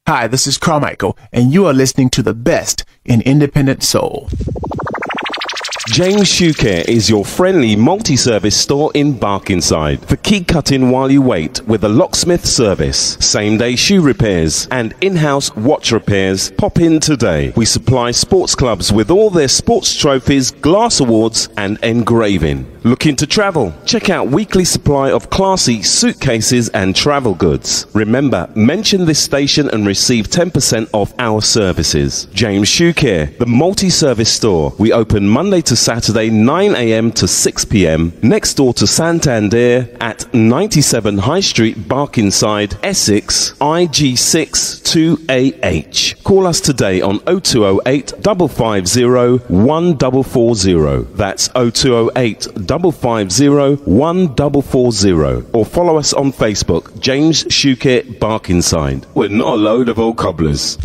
Hi, this is Carmichael, and you are listening to the best in independent soul. James Shoe Care is your friendly multi-service store in Barkingside. For key cutting while you wait with a locksmith service, same-day shoe repairs and in-house watch repairs, pop in today. We supply sports clubs with all their sports trophies, glass awards and engraving. Looking to travel? Check out weekly supply of classy suitcases and travel goods. Remember, mention this station and receive 10% off our services. James Shoe Care, the multi-service store. We open Monday to Saturday 9 a.m. to 6 p.m. next door to Santander at 97 High Street, Barkingside, Essex, IG6 2AH. Call us today on 0208 550 1440. That's 0208 550 1440. Or follow us on Facebook, James Shoe Care Barkingside. We're not a load of old cobblers.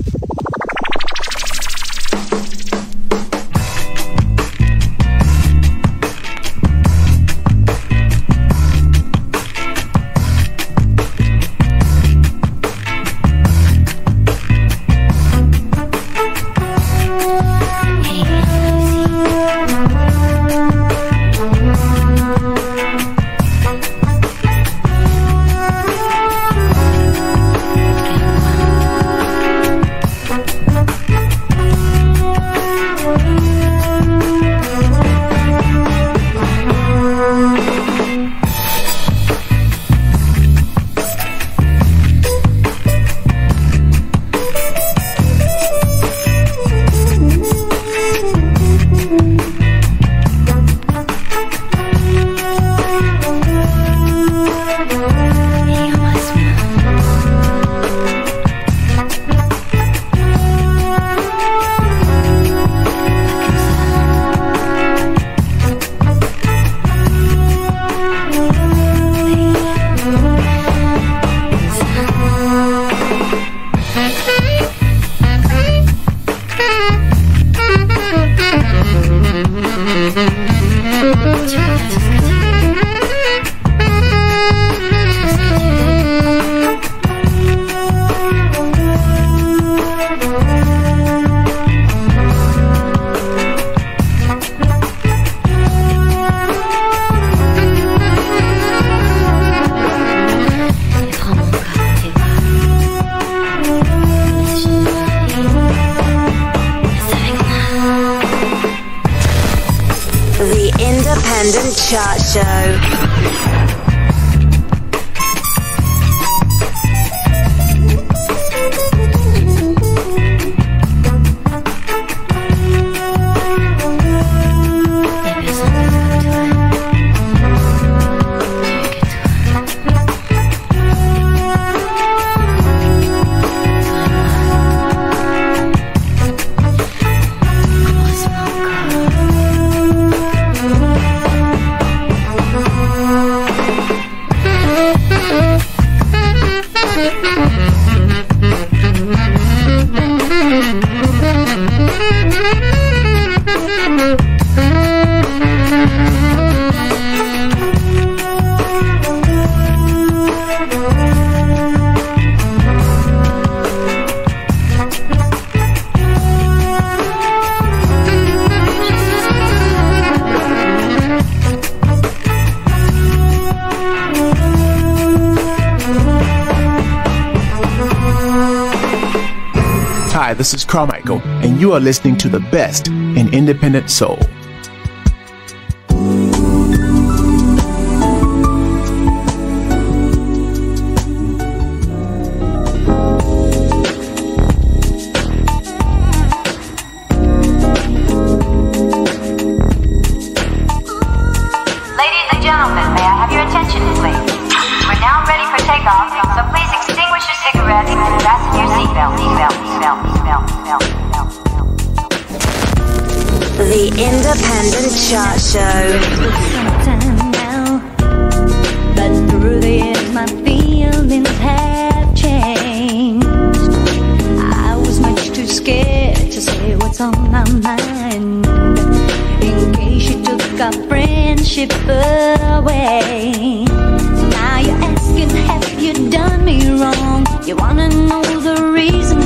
Chart Show. Hi, this is Carmichael, and you are listening to the best in independent soul. Ladies and gentlemen, may I have your attention, please? We're now ready for takeoff, so please extinguish your cigarettes and fasten your seatbelt. The Independent Chart Show. Sometime now, but through the years my feelings have changed. I was much too scared to say what's on my mind, in case you took our friendship away. Now you're asking, have you done me wrong? You wanna know the reason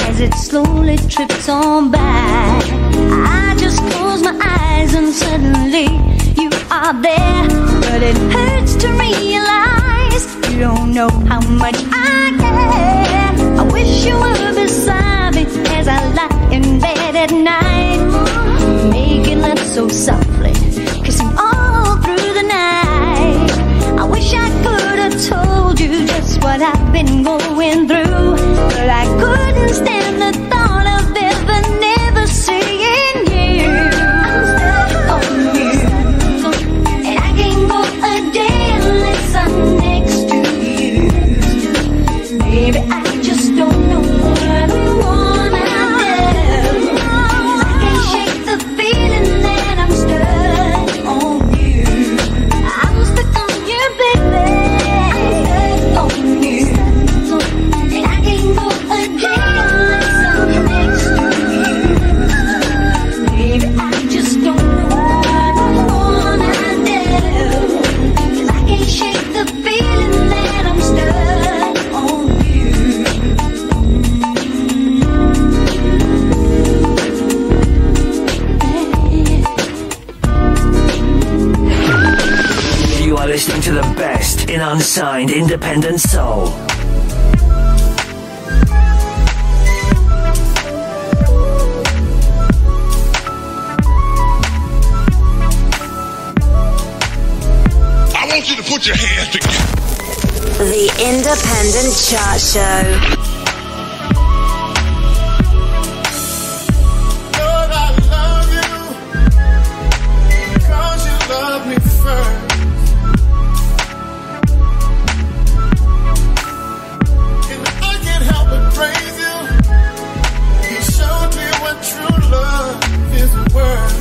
as it slowly trips on by. I just close my eyes and suddenly you are there. But it hurts to realize you don't know how much I care. I wish you were beside me as I lie in bed at night, making love so softly, kissing all through the night. I wish I could have told you just what I've been going through, but I couldn't stand the thought of ever never seeing you. I'm stuck on you, and I can't go a day unless I'm next to you. Baby, I just don't know what I wanna do. I can't shake the feeling that I'm stuck on you. I'm stuck on you, baby. I'm stuck on you, and I can't go a day unless I'm next to you. Baby, I just don't know what I wanna do, 'cause I can't shake the feeling that I'm stuck on you. You are listening to the best in unsigned independent soul. I want you to put your hands together. The Independent Chart Show. Lord, I love you, 'cause you love me first. And I can't help but praise you. You showed me what true love is worth.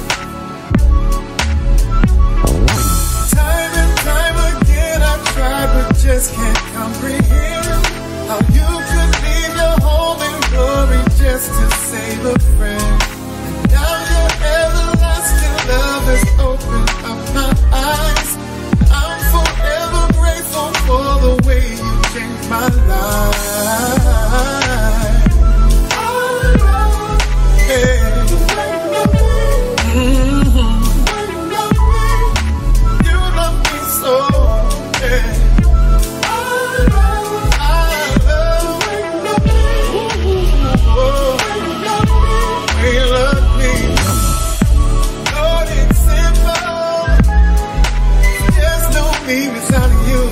Time and time again I've tried but just can't comprehend how you could leave your home in glory just to save a friend. And now your everlasting love has opened up my eyes. I'm forever grateful for the way you changed my life. Hey. You love me so, yeah. Without you,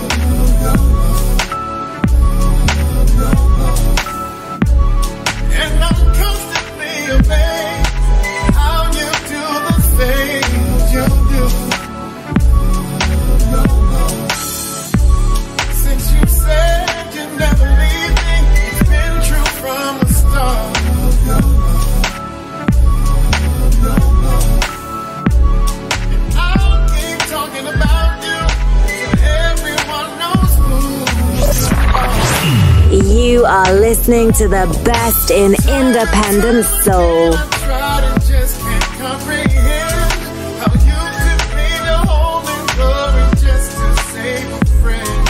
and I'm constantly amazed how you do the things you do. Since you said you'd never leave me, it's been true from the start. And I'll keep talking about you. You are listening to the best in independent soul. I tried and just can't comprehend how you could leave your home in glory just to save a friend.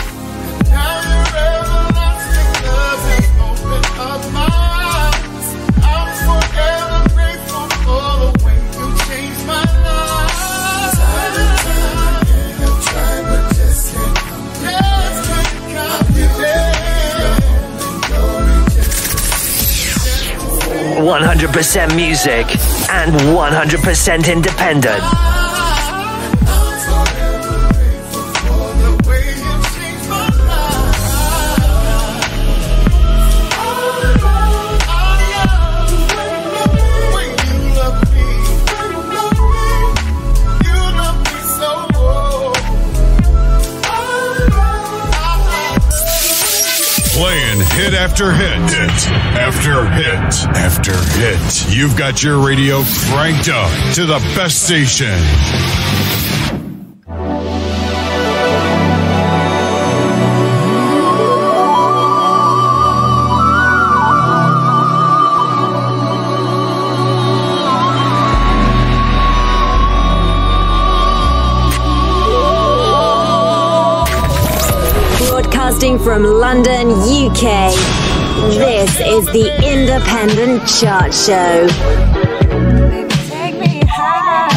And now your everlasting love has opened up my eyes. I'm forever grateful for the way you changed my life. Time and time again I've tried but just can't comprehend. 100% music and 100% independent. Playing hit after hit, hit after hit after hit. You've got your radio cranked up to the best station. Broadcasting from London, UK. This is the Independent Chart Show. Take me high.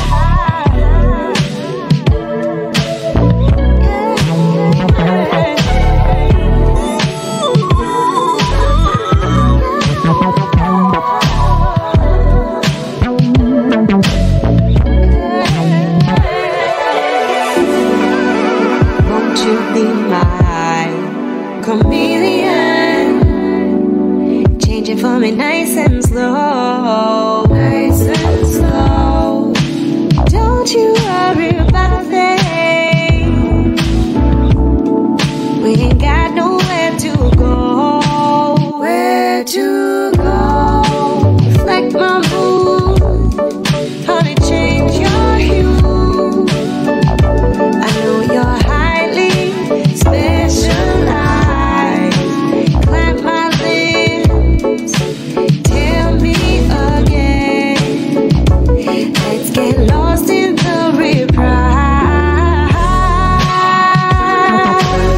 Won't you be my chameleon? Change it for me nice and slow. Nice and slow. Don't you worry about a thing. We ain't got nowhere to go. Where to go? Reflect my mood. Honey, change your hue. I know you're highly specialized. Climb my lips. Tell me again. Let's get lost in the reprise.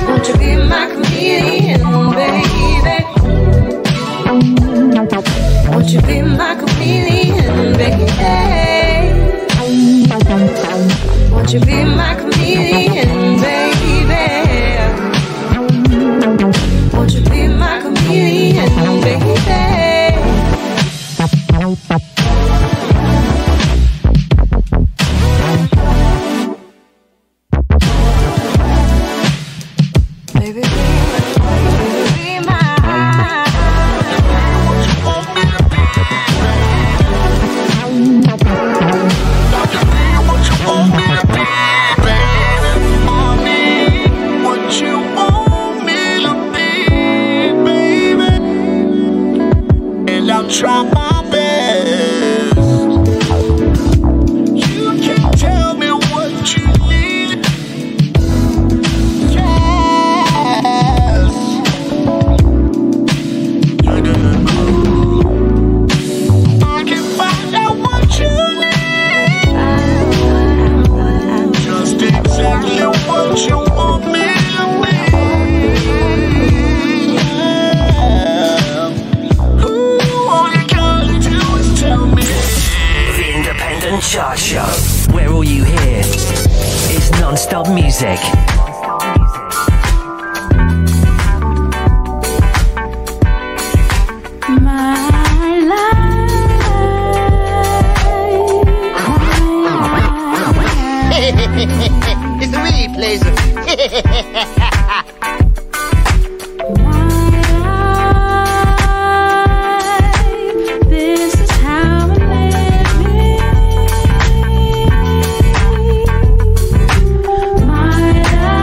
Won't you be my chameleon, baby? Won't you be my chameleon, baby? Won't you be my chameleon, baby? Won't you be my chameleon, baby? Baby, be mine. Try my best. You can tell me what you need. Yes. I can find out what you need. Just exactly what you want me to be. Chart Show, where all you hear is non-stop music. My life. It's the way he plays it. This is how I live it. My life.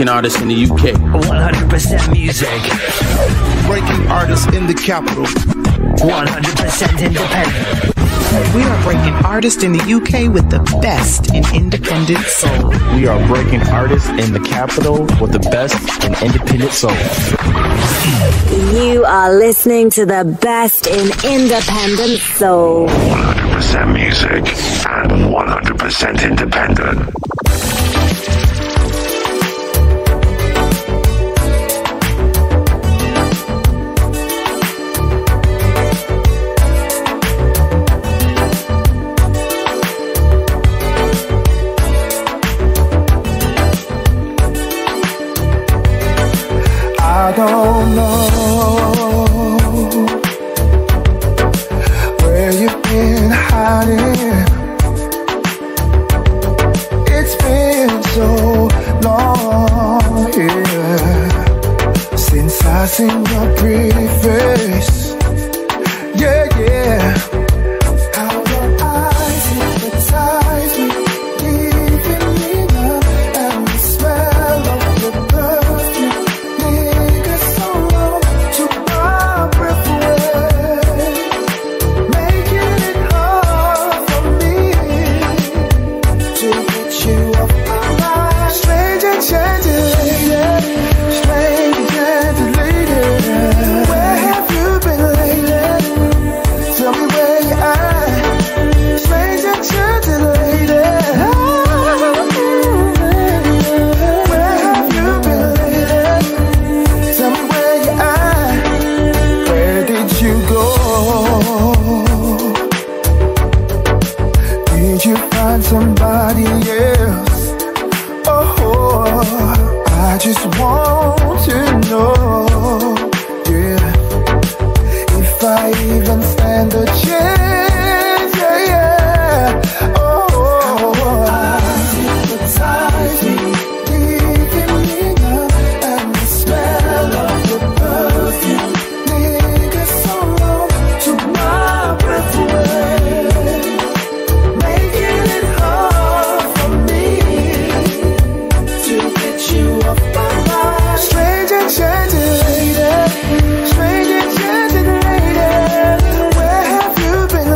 artist in the UK. 100% music. Breaking artists in the capital. 100% independent. We are breaking artists in the UK with the best in independent soul. We are breaking artists in the capital with the best in independent soul. You are listening to the best in independent soul. 100% music and 100% independent. I don't know where you've been hiding. It's been so long, yeah, since I seen your pretty face. Yeah, yeah. How your eyes hypnotize me, leaving me numb, and the smell of your perfume lingers so long to my breath away, making it hard for me to get you off my mind. Strange enchanted lady, strange enchanted lady, where have you been lately? Tell me where you at, strange enchanted lady. Where have you been lately? Tell me where you at. Where did you go? Did you find somebody else? Oh, I just want to know, yeah, if I even stand a chance, yeah, yeah. Oh, eyes hypnotize me, leaving me numb, and the smell of your perfume lingers so long to my breath away, making it hard for me to get you off my mind. Strange enchanted lady, strange enchanted lady, where have you been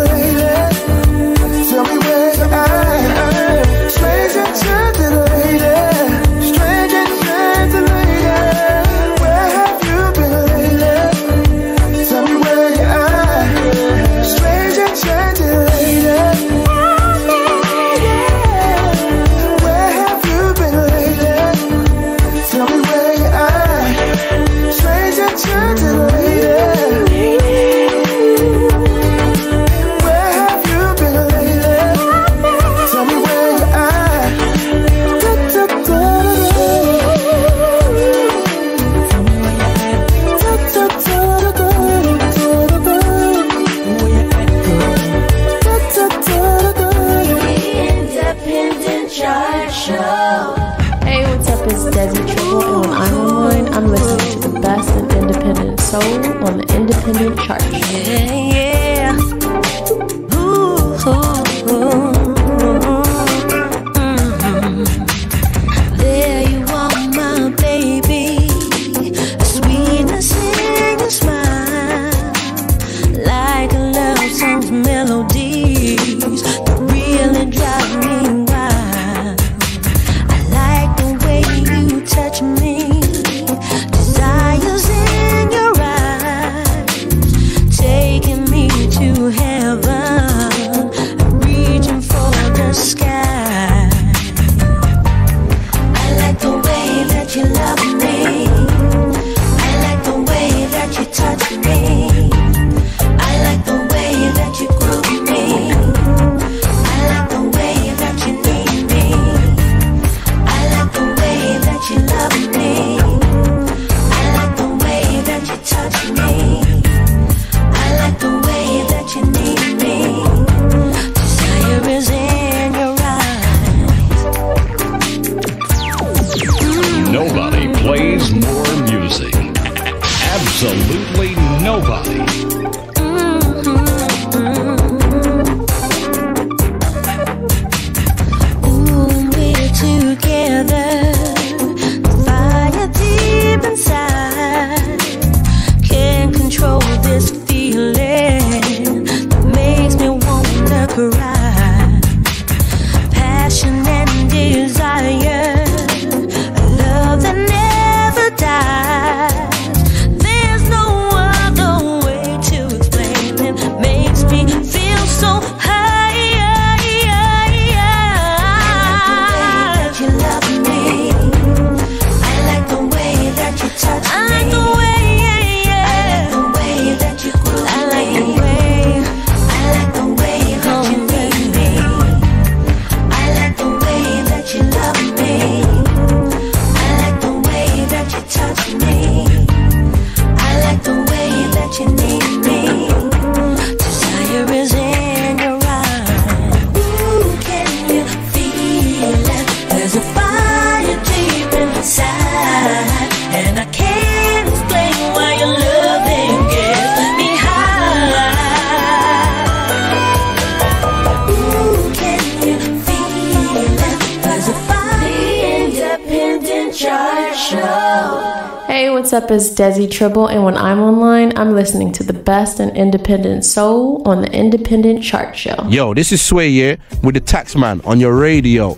what's up? It's Desi Tribble, and when I'm online, I'm listening to the best in independent soul on the Independent Chart Show. Yo, this is Sway here with the Taxman on your radio.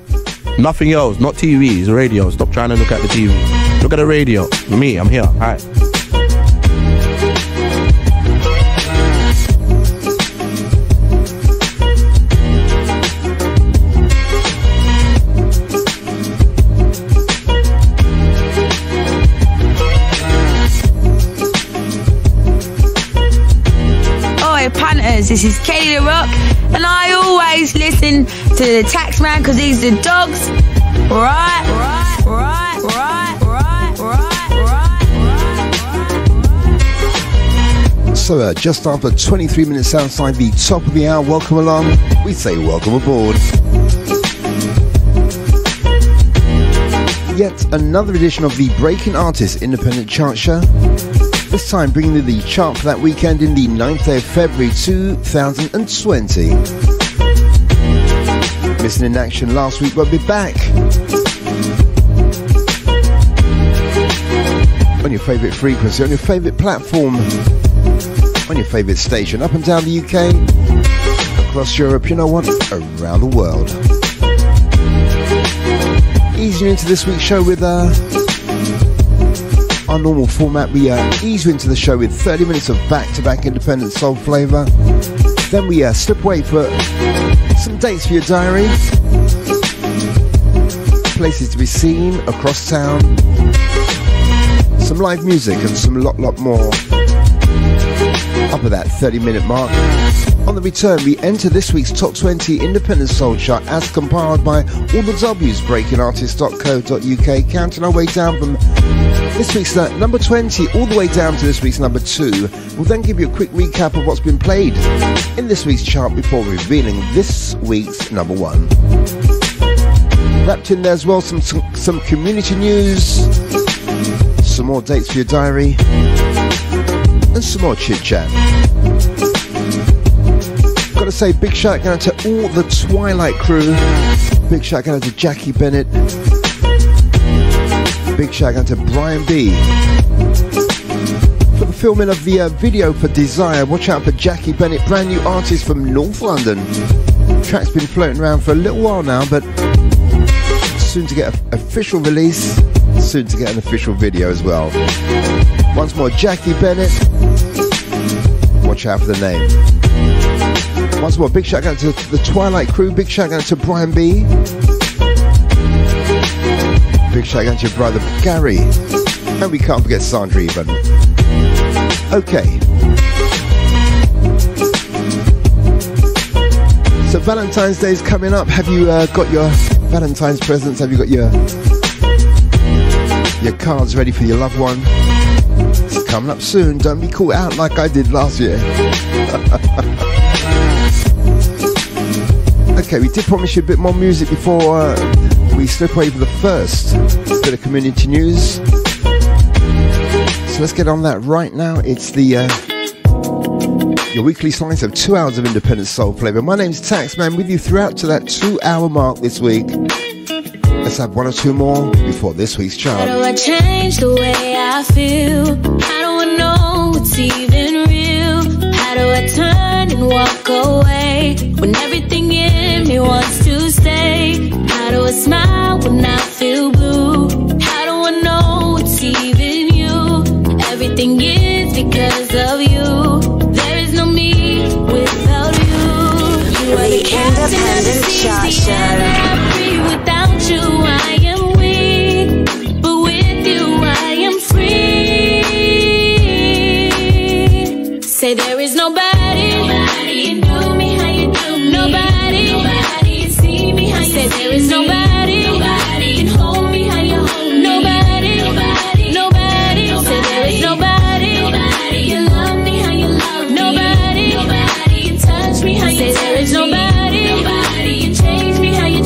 Nothing else, not TV, it's radio. Stop trying to look at the TV. Look at the radio. Me, I'm here. All right. This is Kelly the Rock, and I always listen to the Taxman because he's the dogs. Right. So just after 23 minutes outside the top of the hour, welcome along. We say welcome aboard. Yet another edition of the Breaking Artists Independent Chart Show. This time bringing you the chart for that weekend in the 9th day of February 2020. Missing in action last week, we'll be back on your favourite frequency, on your favourite platform, on your favourite station, up and down the UK, across Europe, you know what, around the world. Easing into this week's show with our normal format. We ease you into the show with 30 minutes of back-to-back independent soul flavour. Then we slip away for some dates for your diary, places to be seen across town, some live music and some lot more. Up at that 30-minute mark. On the return, we enter this week's Top 20 Independent Soul Chart as compiled by all the W's, breakingartist.co.uk, counting our way down from this week's number 20 all the way down to this week's number 2. We'll then give you a quick recap of what's been played in this week's chart before revealing this week's number 1. Wrapped in there as well some community news, some more dates for your diary, and some more chit-chat. Gotta say big shout out to all the Twilight crew. Big shout out to Jackie Bennett. Big shout out to Brian B. For the filming of the video for Desire, watch out for Jackie Bennett, brand new artist from North London. Track's been floating around for a little while now, but soon to get an official release, soon to get an official video as well. Once more, Jackie Bennett. Watch out for the name. Once more, big shout out to the Twilight crew. Big shout out to Brian B. Big shout out to your brother Gary. And we can't forget Sandra even. Okay. So Valentine's Day is coming up. Have you got your Valentine's presents? Have you got your cards ready for your loved one? It's coming up soon. Don't be caught out like I did last year. Okay, we did promise you a bit more music before we slip away for the first bit of community news. So let's get on that right now. It's the your weekly slice of 2 hours of independent soul flavour. My name's Taxman, with you throughout to that 2-hour mark this week. Let's have one or two more before this week's chart. How do I change the way I feel? How do I know what's even real? How do I turn and walk away when everything in me wants to stay? How do I smile when I feel blue? How do I know it's even you? Everything is because of you. There is no me without you. You are the captain of the seas, the air that I breathe. Without you I am weak, but with you I am free. Say there is nobody can do me how you do me. Nobody can see me how you see me. Say there is nobody can hold me how you hold me. Nobody. Say there is nobody can love me how you love me. Nobody can touch me how you touch me. Say there is nobody can change me how you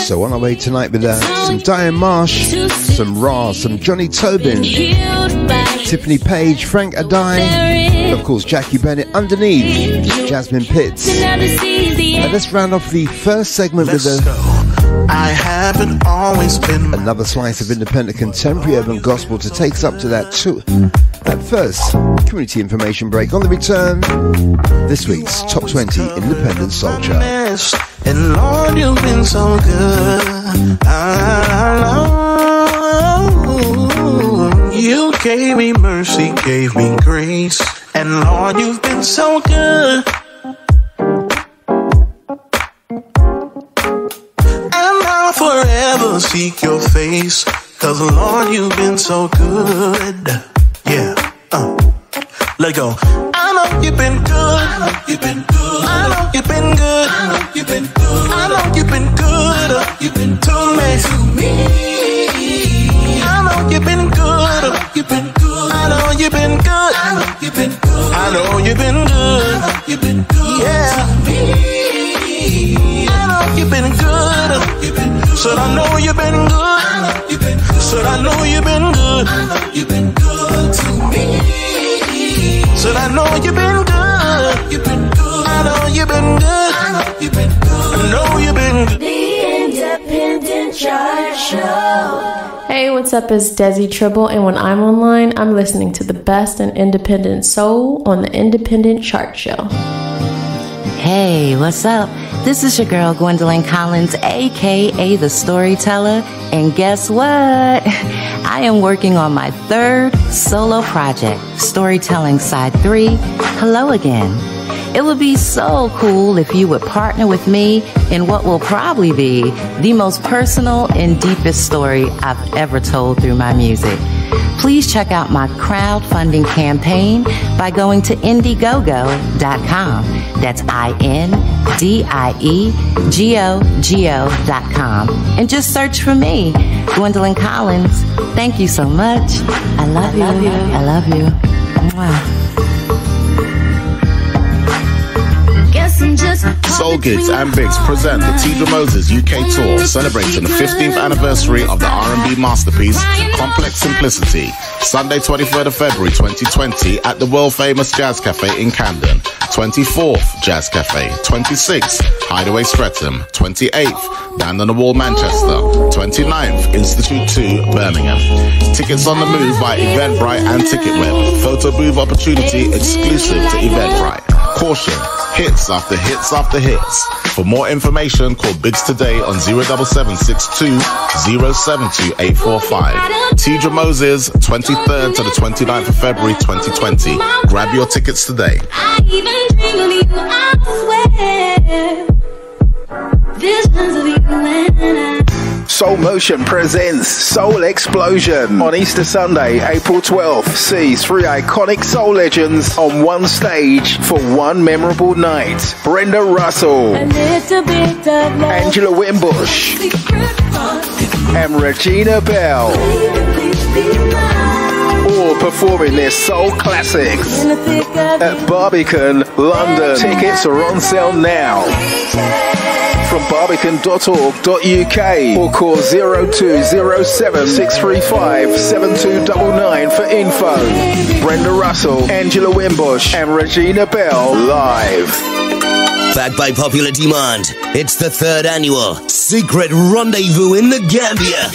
So on our way tonight with some Diane Marsh, some Ra, some Johnny Tobin, Tiffany Page, Frank Adai, and of course Jackie Bennett underneath, Jasmine Pitts. And let's round off the first segment with I haven't always been another slice of independent contemporary urban gospel to take us up to that first community information break. On the return, this week's Top 20 Independent Soul Chart. And Lord, you've been so good. You gave me mercy, gave me grace. And Lord, you've been so good. I'll forever seek your face, 'cause Lord, you've been so good. Yeah, let go. I know you've been good. I know you've been good. I know you've been good. I know you've been good. I know you've been good. You've been to me. I know you've been good. You've been good. I know you've been good. I know you've been good. I know you've been good. You've been good. Yeah. I know you've been good. Said I know you've been good. Said I know you've been good. You've been good to me. Said I know you've been good. You've been good. I know you've been good. You've been good. I know you've been good. The Independent Chart Show. Hey, what's up? It's Desi Tribble, and when I'm online, I'm listening to the best in independent soul on the Independent Chart Show. Hey, what's up? This is your girl Gwendolyn Collins, aka The Storyteller, and guess what? I am working on my third solo project, Storytelling Side 3, Hello Again. It would be so cool if you would partner with me in what will probably be the most personal and deepest story I've ever told through my music. Please check out my crowdfunding campaign by going to Indiegogo.com. That's INDIEGOGO.com. And just search for me, Gwendolyn Collins. Thank you so much. I love you. I love you. Mwah. Soul Gigs and Bigs present the Tidra Moses UK Tour, celebrating the 15th anniversary of the R&B masterpiece, Complex Simplicity. Sunday, 23rd of February 2020 at the world-famous Jazz Cafe in Camden. 24th, Jazz Cafe. 26th, Hideaway Streatham. 28th, Down on the Wall, Manchester. 29th, Institute 2, Birmingham. Tickets on the move by Eventbrite and Ticketweb. Photo booth opportunity exclusive to Eventbrite. Caution, hits after hits after hits. For more information, call Biggs today on 07762 072 845. Tidra Moses, 23rd to the 29th of February 2020. Grab your tickets today. I even dream of you, I swear. Visions of you and I. Soul Motion presents Soul Explosion on Easter Sunday, April 12th. See 3 iconic soul legends on one stage for one memorable night. Brenda Russell, Angela Wimbush, and Regina Bell, all performing their soul classics at Barbican, London. Tickets are on sale now from barbican.org.uk or call 0207 635 7299 for info. Brenda Russell, Angela Wimbush, and Regina Bell live. Backed by popular demand, it's the 3rd annual Secret Rendezvous in the Gambia.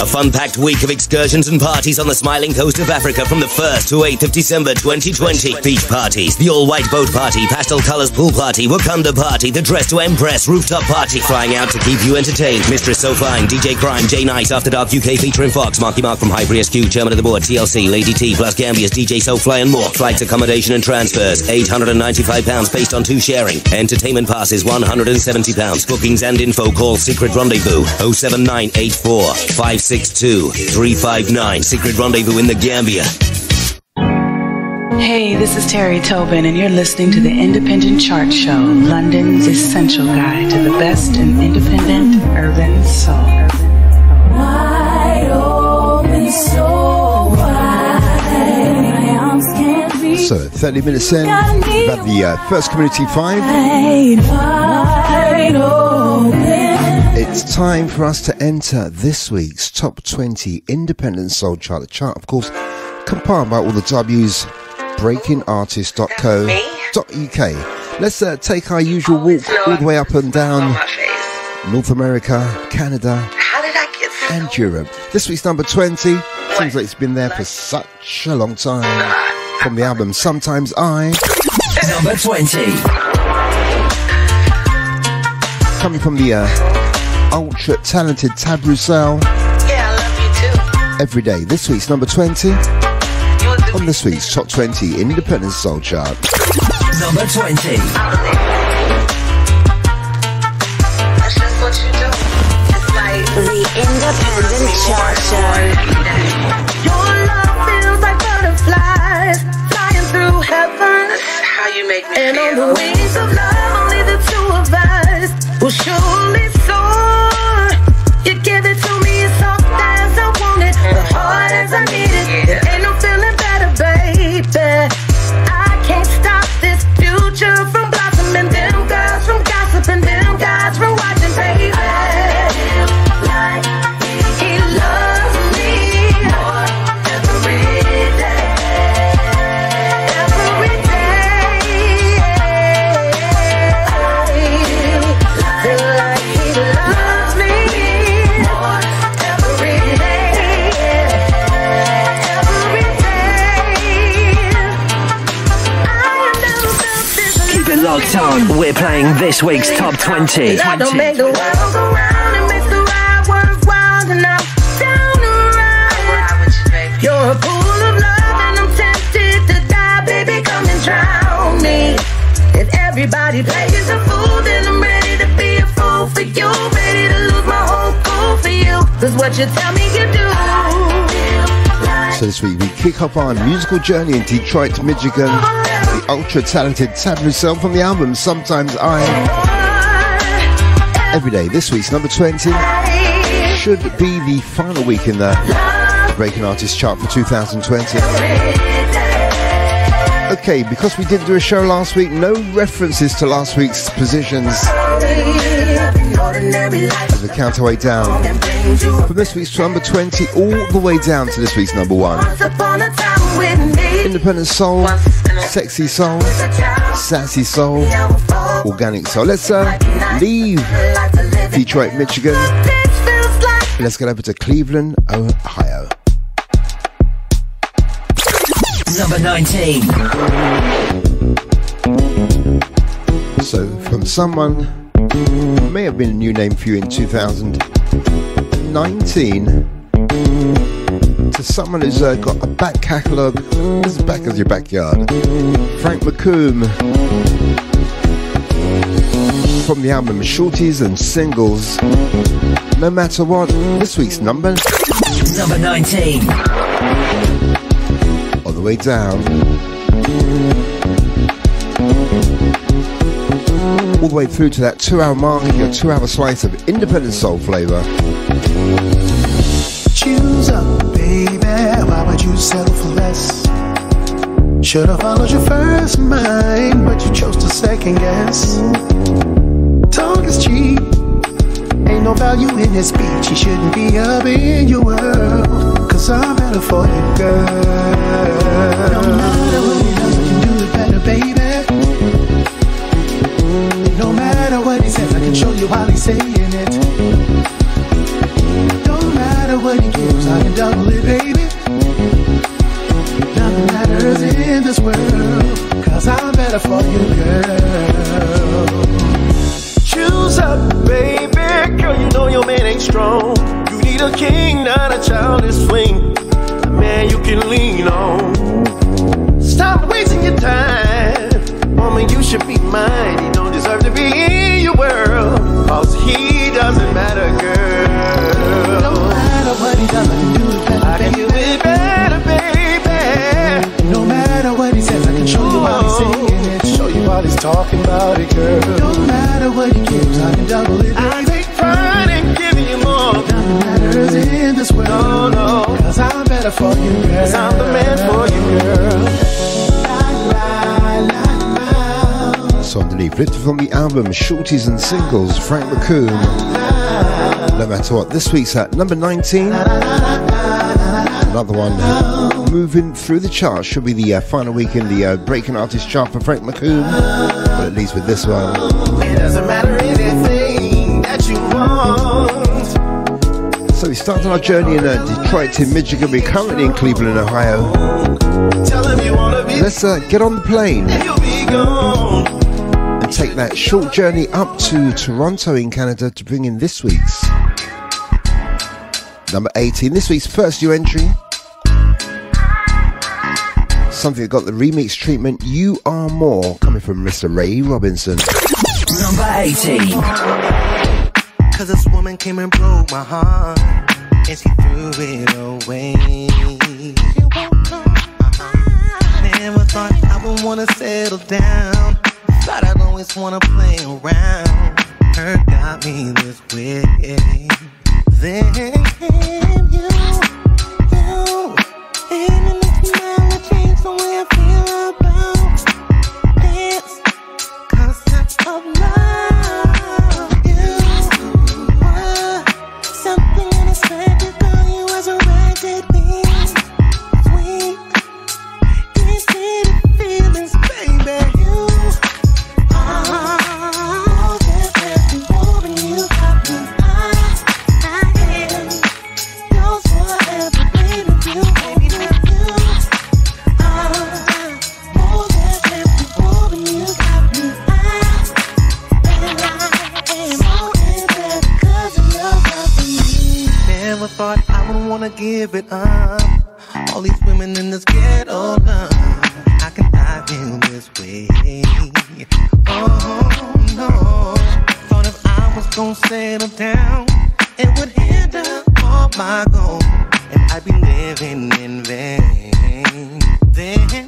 A fun-packed week of excursions and parties on the smiling coast of Africa from the 1st to 8th of December 2020. Beach parties, the all-white boat party, pastel colors pool party, Wakanda party, the Dress to Impress rooftop party. Flying out to keep you entertained. Mistress So Fine, DJ Crime, J Nice, After Dark UK featuring Fox, Marky Mark from Hybrid SQ, Chairman of the Board, TLC, Lady T, plus Gambia's DJ So Fly and more. Flights, accommodation and transfers, £895 based on 2 sharing. Entertainment passes, £170. Bookings and info, call Secret Rendezvous 07984 562 359. Secret Rendezvous in the Gambia. Hey, this is Terry Tobin, and you're listening to the Independent Chart Show, London's essential guide to the best in independent urban soul. Wide open, so wide, my arms can't reach. So, 30 minutes in, we've had the first Community 5. Wide open. It's It's time for us to enter this week's Top 20 Independent Soul Chart. The chart, of course, compiled by all the W's, breakingartist.co.uk. Let's take our usual walk all the way up and down North America, Canada, and Europe. This week's number 20 seems like it's been there for such a long time. From the album Sometimes I. Number 20. Coming from the ultra talented Tab Roussel. Yeah, I love you too. Every Day. This week's number 20 on this week's Top 20 Independent Soul Chart. Number 20. That's just what you do. It's like the Independent Chart Show. Your love feels like butterflies flying through heaven. That's how you make me and feel. on the wings of love, only the two of us will surely soar. You give it to me as soft as I want it, the hard as I need it. There ain't no feeling better, baby. I can't stop this future from blossoming. Them girls from gossiping, them guys from watching, baby. Like he loves me more every day. Every day. I feel like he loves me more every day. Every day. Keep it locked on. We're playing this week's Top 20. I don't make the world go round, it makes the ride worthwhile, and I'm down to ride. You're a pool of love, and I'm tempted to die. Baby, come and drown me. If everybody plays a fool, then I'm ready to be a fool for you. Ready to lose my whole cool for you. 'Cause what you tell me you do. So this week we kick off our musical journey in Detroit, Michigan. The ultra talented Tab Roussel from the album Sometimes I. Every Day. This week's number 20 should be the final week in the Breaking Artist chart for 2020. Okay, because we didn't do a show last week, no references to last week's positions as we count our way down from this week's number 20 all the way down to this week's number 1. Independent soul, sexy soul, sassy soul, organic soul. Let's leave Detroit, Michigan. Let's get over to Cleveland, Ohio. Number 19. So, from someone who may have been a new name for you in 2019 to someone who's got a back catalogue as back as your backyard. Frank McComb from the album Shorties and Singles. No Matter What, this week's number 19. On the way down, all the way through to that 2-hour mark, your 2-hour slice of independent soul flavour. Choose up, baby. Why would you settle for less? Should've followed your first mind, but you chose to second guess. Talk is cheap. Ain't no value in his speech. He shouldn't be up in your world. 'Cause I'm better for you, girl. No matter what he does, I can do it better, baby. No matter what he says, I can show you how he's saying it. No matter what he gives, I can double it, baby. Nothing matters in this world, 'cause I'm better for you, girl. Choose up, baby. Girl, you know your man ain't strong. You need a king, not a childish fling. A man you can lean on. Stop wasting your time. Woman, you should be mine. He don't deserve to be in your world, 'cause he doesn't matter, girl. No matter what he does, I can do it better, I can do it better, baby. No matter what he says, I can show you how he's saying it. Show you while he's talking about it, girl. No matter what he gives, I can double it, baby. I take pride in giving you more. Nothing matters in this world, no, no. 'Cause I'm better for you, girl. 'Cause I'm the man for you, girl. So underneath, lifted from the album Shorties and Singles, Frank McComb. no matter what. This week's at number 19. Another one moving through the charts. Should be the final week in the Breaking Artist chart for Frank McComb. But at least with this one. It doesn't matter anything that you want. So we started our journey in Detroit to Michigan. We're currently in Cleveland, Ohio. Let's get on the plane and take that short journey up to Toronto in Canada to bring in this week's number 18. This week's first new entry. Something that got the remix treatment, You Are More, coming from Mr. Ray Robinson. Number 18. Cause this woman came and broke my heart, and she threw it away. Never thought I would wanna settle down. Thought I'd always wanna play around. Her got me this way. Then you, and it makes me wanna change the way I feel about this concept of love. You were something unexpected, girl. You resurrected me. Sweet, deep feelings, baby. You are more than everyone, and you got me. I am yours forever, baby. You, baby, you are more than everyone, and you got me. I am more than that, 'cause of your love for me. Never thought I would wanna give it up. All these women in this ghetto love. How can I feel this way? Oh no. Thought if I was gonna settle down, it would hinder all my goals, and I'd be living in vain. Then you,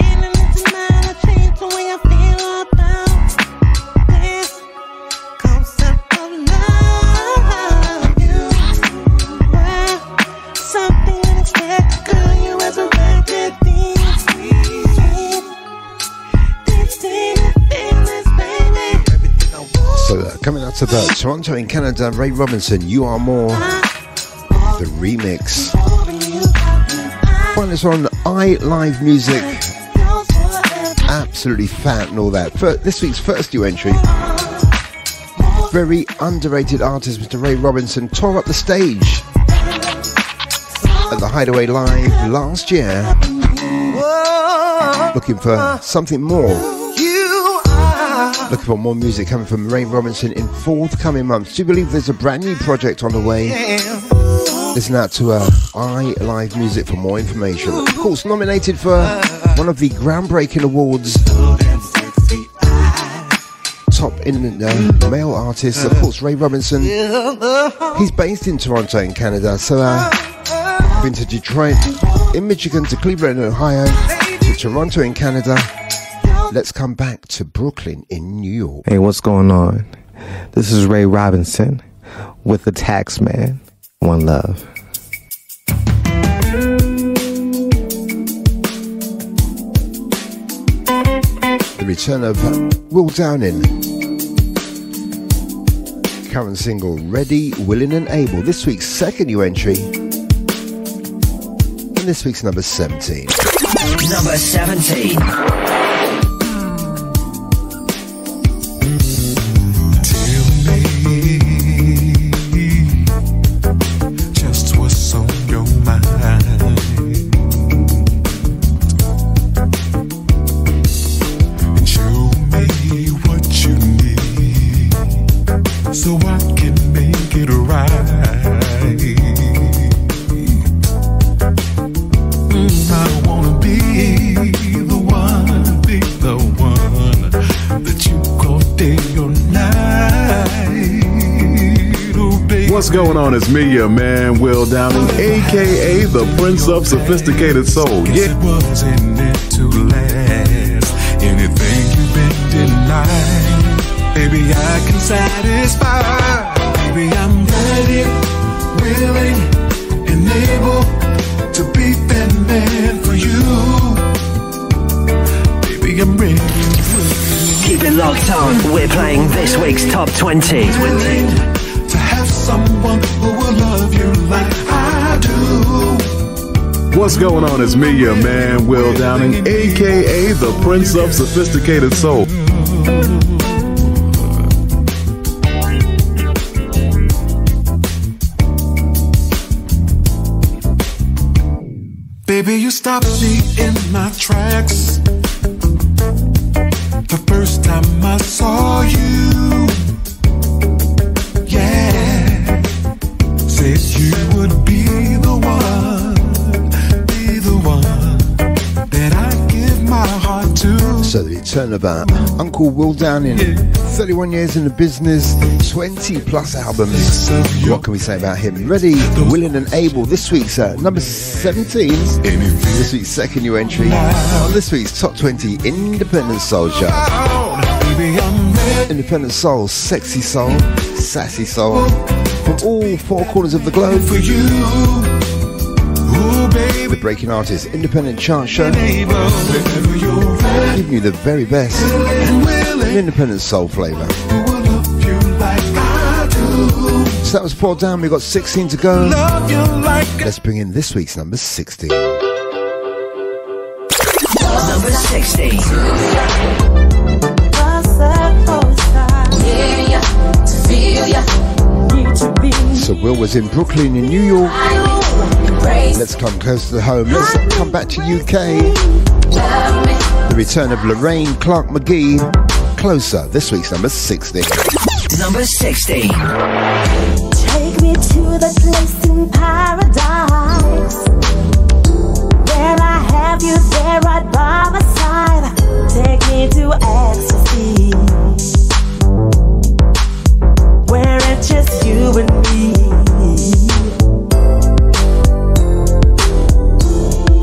and it doesn't matter, change the way I feel about this concept of love. You were something unexpected, girl. You resurrected me. Sweet, deep feelings, baby. So coming out of Toronto in Canada, Ray Robinson, You Are More, the remix. Find us on iLive Music. Absolutely fat and all that. This week's first new entry. Very underrated artist, Mr. Ray Robinson, tore up the stage at the Hideaway Live last year, looking for something more. Looking for more music coming from Ray Robinson in forthcoming months. Do you believe there's a brand new project on the way? Listen out to iLive Music for more information. Of course, nominated for one of the groundbreaking awards, top in male artists. Of course, Ray Robinson. He's based in Toronto in Canada, so been to Detroit, in Michigan, to Cleveland, Ohio, to Toronto in Canada. Let's come back to Brooklyn in New York. Hey, what's going on? This is Ray Robinson with the Taxman. One love. The return of Will Downing. Current single, Ready, Willing and Able. This week's second new entry. And this week's number 17. Number 17. So I can make it right. I wanna be the one that you call day or night. Oh, baby. What's going on? It's me, your man, Will Downing, aka the Prince of Sophisticated Soul. Yeah. It wasn't meant to last. Anything you've been denied, baby, I can satisfy. Baby, I'm ready, willing, and able to be that man for you. Baby, I'm ready. Keep Keep it locked on. We're playing this week's Top 20. To have someone who will love you like I do. What's going on? It's me, your man, Will Downing, a.k.a. the Prince of Sophisticated Soul. Baby, you stopped me in my tracks. The first time I saw you, yeah, said you would be the one that I give my heart to. So the return of Uncle Will Downing, 31 years in the business, 20 plus albums. What can we say about him? Ready, willing and able. This week's number 17. This week's second new entry on this week's Top 20 Independent Soul Chart. Independent soul, sexy soul, sassy soul, from all four corners of the globe. The Breaking Artist Independent Chart Show, giving you the very best in independent soul flavour. So that was poured down. We got 16 to go. Let's bring in this week's number 60. Number 60. So Will was in Brooklyn in New York. Let's come close to home. Let's come back to UK. The return of Lorraine Clark McGee. Closer. This week's number 60. Number 60. Take me to the place in paradise where I have you there right by my side. Take me to ecstasy where it's just you and me.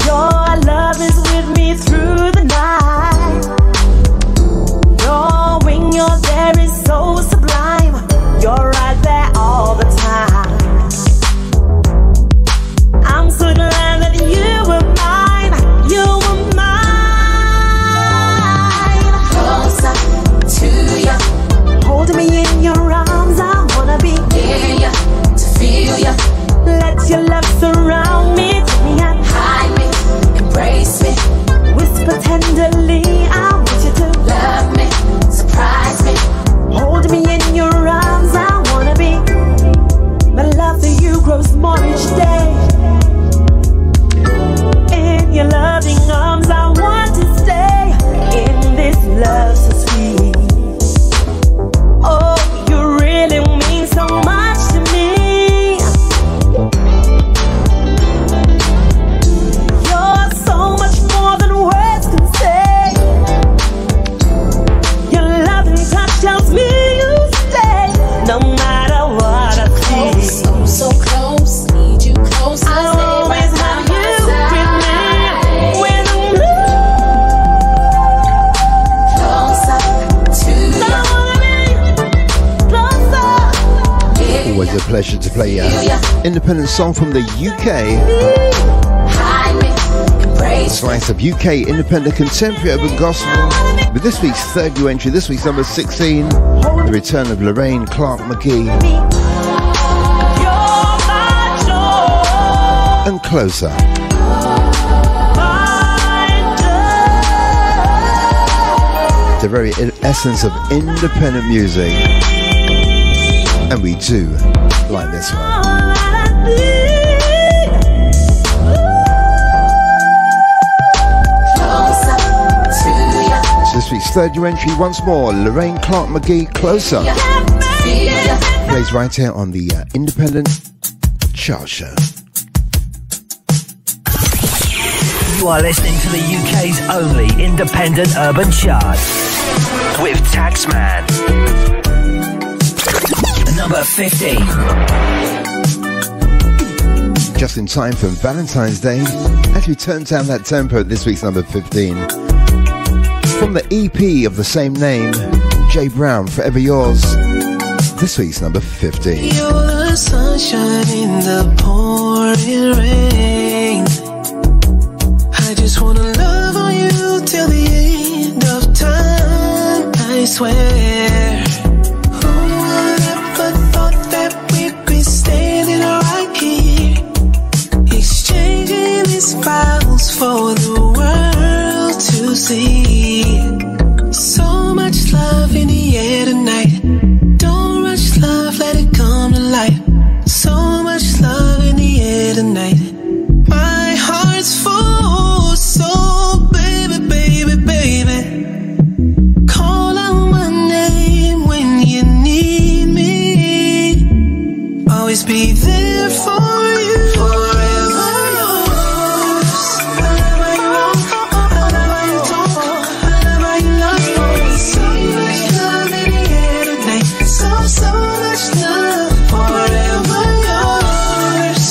Your love is with me through the night. Knowing you're there is so sublime. You're right there all the time. I'm so glad that you were mine. You were mine. Closer to you, holding me in your arms. I wanna be near you to feel you. Let your love surround me. Take me and hide me, embrace me, whisper tenderly. I want you to love me, surprise me, hold me in your arms. I wanna be. My love for you grows more each day. In your loving arms, I want to stay. In this love so sweet. Oh, you really mean so much to me. You're so much more than words can say. Your loving touch tells me you stay, no matter what I see. Close, so close, need you close. I'll always have you with me when I'm closer to you. Always a pleasure to play independent song from the UK. A slice of UK independent contemporary urban gospel. With this week's third new entry, this week's number 16, the return of Lorraine Clark McGee. And Closer. The very essence of independent music. And we do like this one. So this week's third new entry, once more, Lorraine Clark McGee, Closer. Plays right here on the Independent Chart Show. You are listening to the UK's only independent urban chart with Taxman. Number 50. Just in time for Valentine's Day, as we turn down that tempo, this week's number 15. From the EP of the same name, J Brown, Forever Yours. This week's number 50. You're the sunshine in the pouring rain. I just wanna love on you till the end of time. I swear. Who would ever thought that we'd be standing right here, exchanging these vows for the world to see? So much love in the air tonight. Don't rush love, let it come to light. So much love in the air tonight. My heart's full, so baby, baby, baby, call out my name when you need me. Always be there for you. Forever yours. I love how you walk, I love how you talk, I love how you love. So much love in the air tonight. So much love. Forever yours.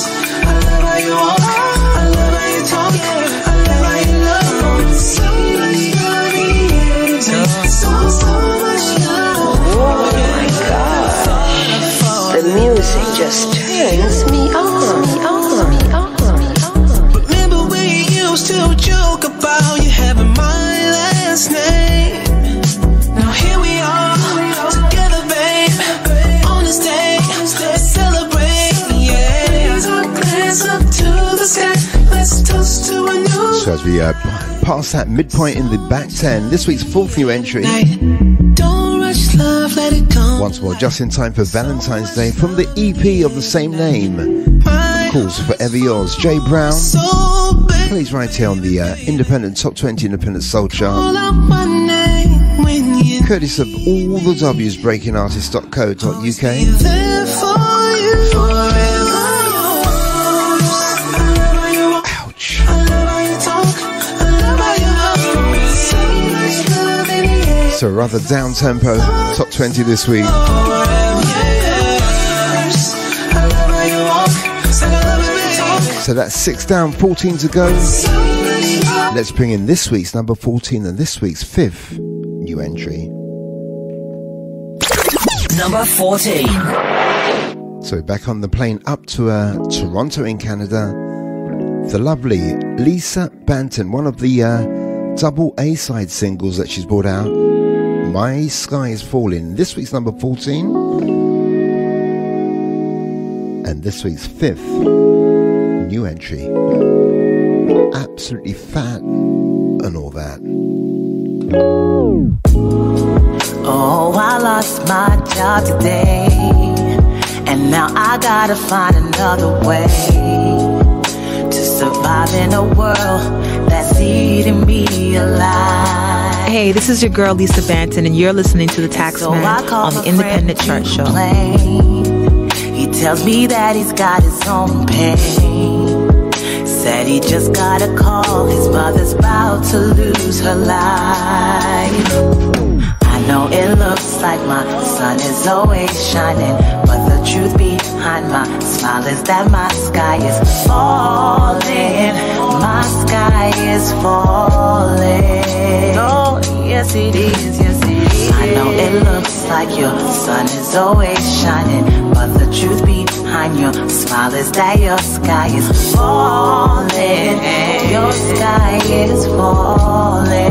I love how you walk, I love how you talk, I love how you love. So much love in the air tonight. So much love. Oh my gosh, the music just turns me on. Remember we used to joke about you having my last name. Now here we are, together, babe, on this day, celebrate, yeah. Raise our glass up to the sky, let's toast to a new. So as we pass that midpoint in the back 10, this week's fourth new entry. Don't rush love, let it come. Once more, just in time for Valentine's Day, from the EP of the same name. Calls Forever Yours, Jay Brown. Plays right here on the Independent Top 20 Independent Soul Chart. Courtesy of all the W's, breakingartist.co.uk. There for you. Forever yours. I love how you walk. Ouch. I love how you talk. I love how you love. So much love in the air. So rather down tempo, top 20 this week. Forever yours. I love how you walk. I love how you talk. So that's 6 down, 14 to go. Let's bring in this week's number 14 and this week's fifth new entry. Number 14. So back on the plane up to Toronto in Canada, the lovely Lisa Banton, one of the double A-side singles that she's brought out, My Sky is Falling. This week's number 14 and this week's fifth new entry. Absolutely fat and all that. Oh, I lost my job today, and now I gotta find another way to survive in a world that's eating me alive. Hey, this is your girl Lisa Banton, and you're listening to the Taxman on the Independent Chart Show. He tells me that he's got his own pain. Said he just got a call, his mother's about to lose her life. I know it looks like my sun is always shining, but the truth behind my smile is that my sky is falling. My sky is falling. Oh, yes it is, yes it is. I know it looks like your sun is always shining, but the truth behind your smile is that your sky is falling. Your sky is falling.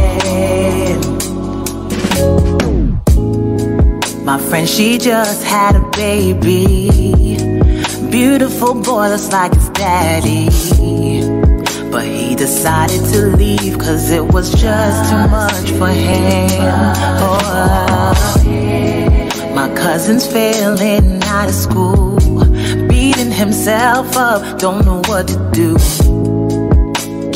My friend, she just had a baby. Beautiful boy, looks like his daddy. But he decided to leave cause it was just too much for him. Oh, my cousin's failing out of school, beating himself up, don't know what to do.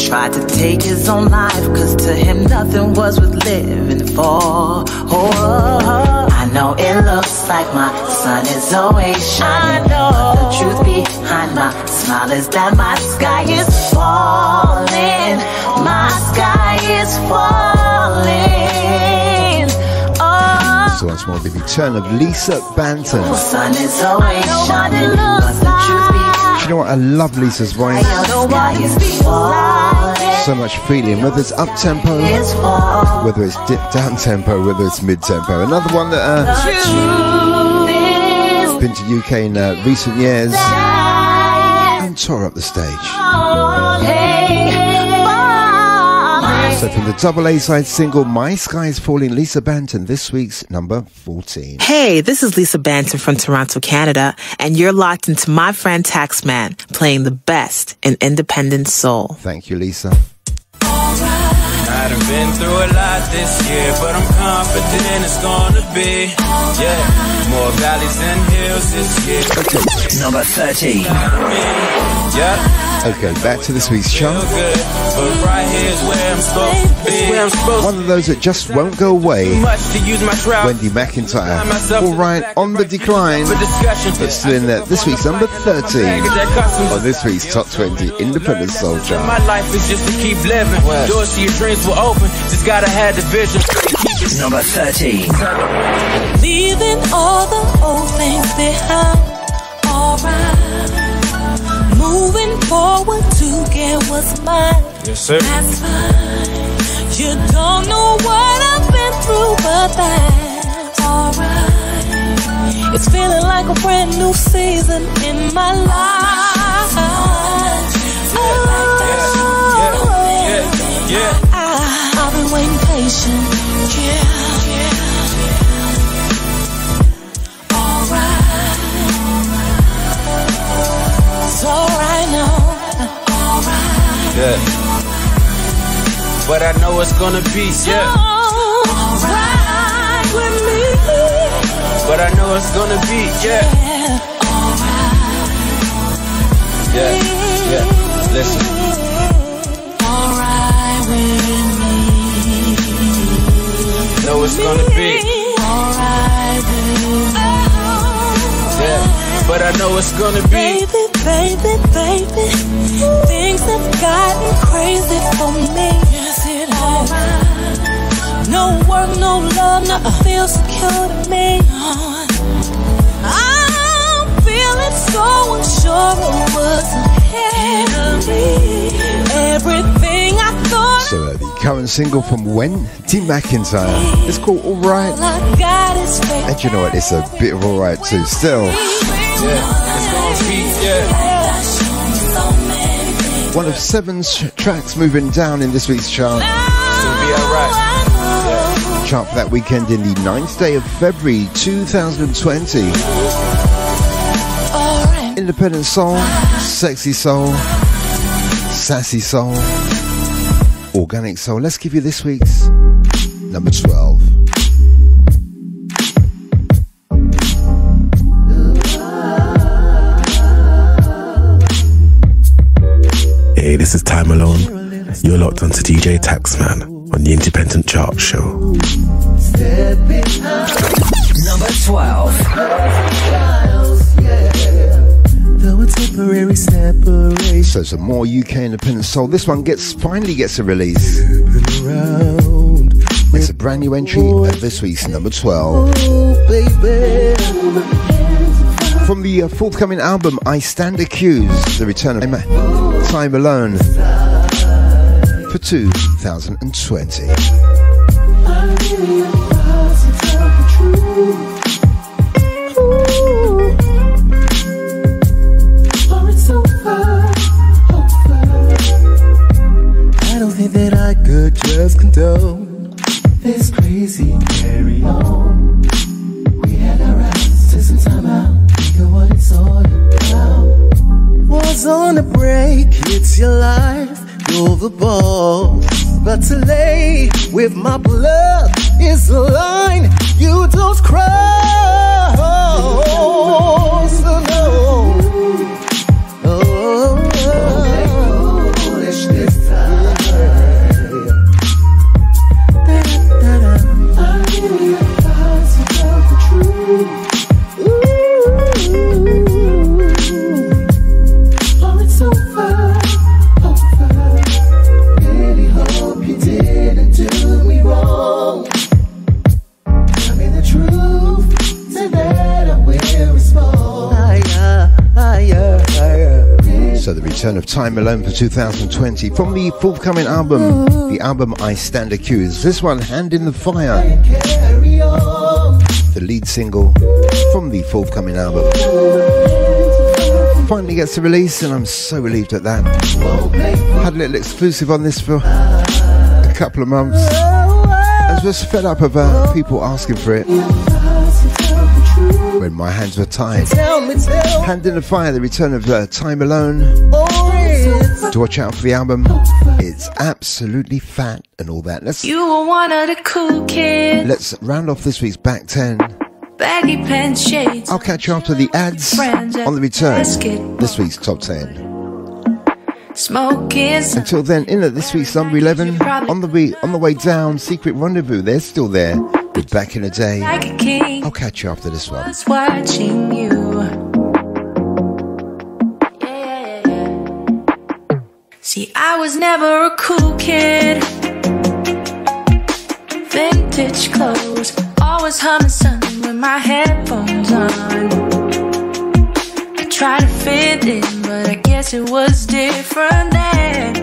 Tried to take his own life cause to him nothing was worth living for. Oh, I know it looks like my sun is always shining, but the truth behind my smile is that my sky is falling. My sky is falling. Oh, So once more, the return of Lisa Banton. the sun is always shining, but the truth behind You know what? I love Lisa's voice. your sky is falling. So much feeling, whether it's up tempo, whether it's down tempo, whether it's mid tempo. Another one that been to UK in recent years and tore up the stage. My So from the double A-side single, My Sky's Falling, Lisa Banton, this week's number 14. Hey, this is Lisa Banton from Toronto, Canada, and you're locked into my friend Taxman, playing the best in independent soul. Thank you, Lisa. I done been through a lot this year, but I'm confident it's gonna be, yeah, more valleys than hills this year. Okay, number 13. Yeah. Okay, back to this week's chart. But right here's where I'm supposed to be. One of those that just won't go away. Wendy McIntyre. All right, on the decline, but still in there. This week's number 13 on this week's Top 20 Independent Soul Chart. My life is just to keep living. Doors to your dreams will open. Just gotta have the vision. Number 13. Leaving all the old things behind. Alright. Moving forward to get what's mine. Yes, sir. That's fine. You don't know what I've been through, but that's alright. It's feeling like a brand new season in my life. I've been waiting patient. It's alright now. Alright. Yeah. But I know it's gonna be, yeah. Alright with me. But I know it's gonna be, yeah. Yeah, yeah. Listen. Alright with me. Know it's gonna be. Alright with me. Yeah. But I know it's gonna be. Baby, things have gotten crazy for me. Yes, it has. No work, no love, nothing feels secure to me. I'm feeling so unsure of what's ahead of me. Everything I thought. So the current single from Wendy McIntyre is called Alright. And you know what, it's a bit of alright too, still. Yeah, it's gonna be, yeah. One of 7 tracks moving down in this week's chart. It's gonna be alright. Yeah. Chart for that weekend in the 9th day of February 2020. Independent soul, sexy soul, sassy soul, organic soul. Let's give you this week's number 12. Hey, this is Time Alone. You're locked onto DJ Taxman on the Independent Chart Show. Number 12. So some more UK independent soul. This one finally gets a release. It's a brand new entry of this week's number 12. From the forthcoming album I Stand Accused, the return of Time Alone for 2020. I don't think that I could just condone this crazy carry on. We had our eyes, took some time out, think of what it's all about. Was on a break, it's your life, you're the boss. But to lay with my blood is a line you don't cross. So no. Oh, foolish this time. I really advise you tell the truth. So the return of Time Alone for 2020 from the forthcoming album, the album I Stand Accused. This one, Hand in the Fire, the lead single from the forthcoming album. Finally gets a release and I'm so relieved at that. Had a little exclusive on this for a couple of months. I was fed up of people asking for it. When my hands were tied. Hand in the Fire, the return of Time Alone. To watch out for the album. It's absolutely fat and all that. You were one of the cool kids. Let's round off this week's Back 10. Baggy pants, shades. I'll catch you after the ads on the return. This week's Top 10. Smoking. Until then, in at this week's number 11. On the way down, Secret Rendezvous. They're still there. With Back in the Day. I'll catch you after this one. I was watching you. See, I was never a cool kid. Vintage clothes, always humming something with my headphones on. I tried to fit in, but I guess it was different then.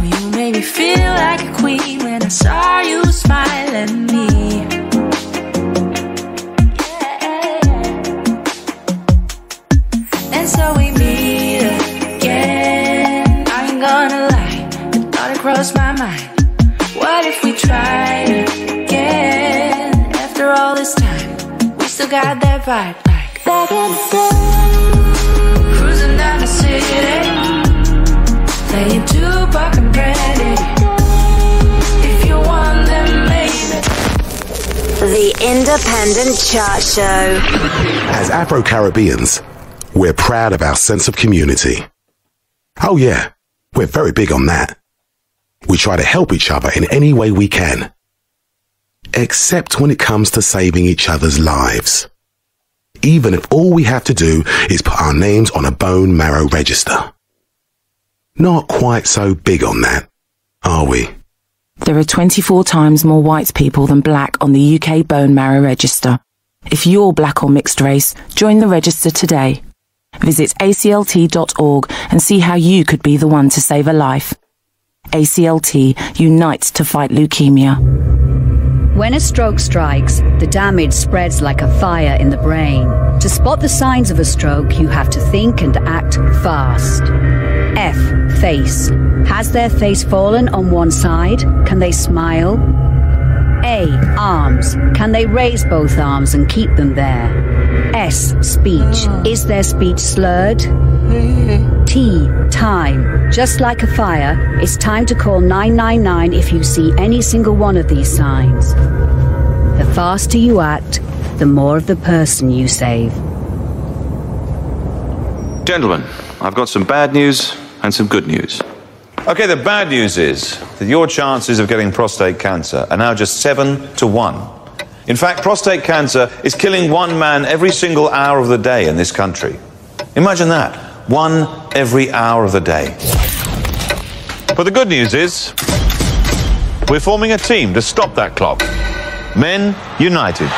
You made me feel like a queen when I saw you smile at me. And so we meet again. I ain't gonna lie, the thought crossed my mind. What if we tried again? After all this time, we still got that vibe like back in the day. Cruising down the city, playing Tupac and Brandy. If you want them, maybe. The Independent Chart Show. As Afro-Caribbeans, we're proud of our sense of community. Oh yeah, we're very big on that. We try to help each other in any way we can. Except when it comes to saving each other's lives. Even if all we have to do is put our names on a bone marrow register. Not quite so big on that, are we? There are 24 times more white people than black on the UK bone marrow register. If you're black or mixed race, join the register today. Visit aclt.org and see how you could be the one to save a life. ACLT unites to fight leukemia. When a stroke strikes, the damage spreads like a fire in the brain. To spot the signs of a stroke, you have to think and act fast. F. Face. Has their face fallen on one side? Can they smile? A. Arms. Can they raise both arms and keep them there? S. Speech. Is their speech slurred? T. Time. Just like a fire, it's time to call 999 if you see any single one of these signs. The faster you act, the more of the person you save. Gentlemen, I've got some bad news and some good news. Okay, the bad news is that your chances of getting prostate cancer are now just 7 to 1. In fact, prostate cancer is killing one man every single hour of the day in this country. Imagine that. One every hour of the day. But the good news is we're forming a team to stop that clock. Men United.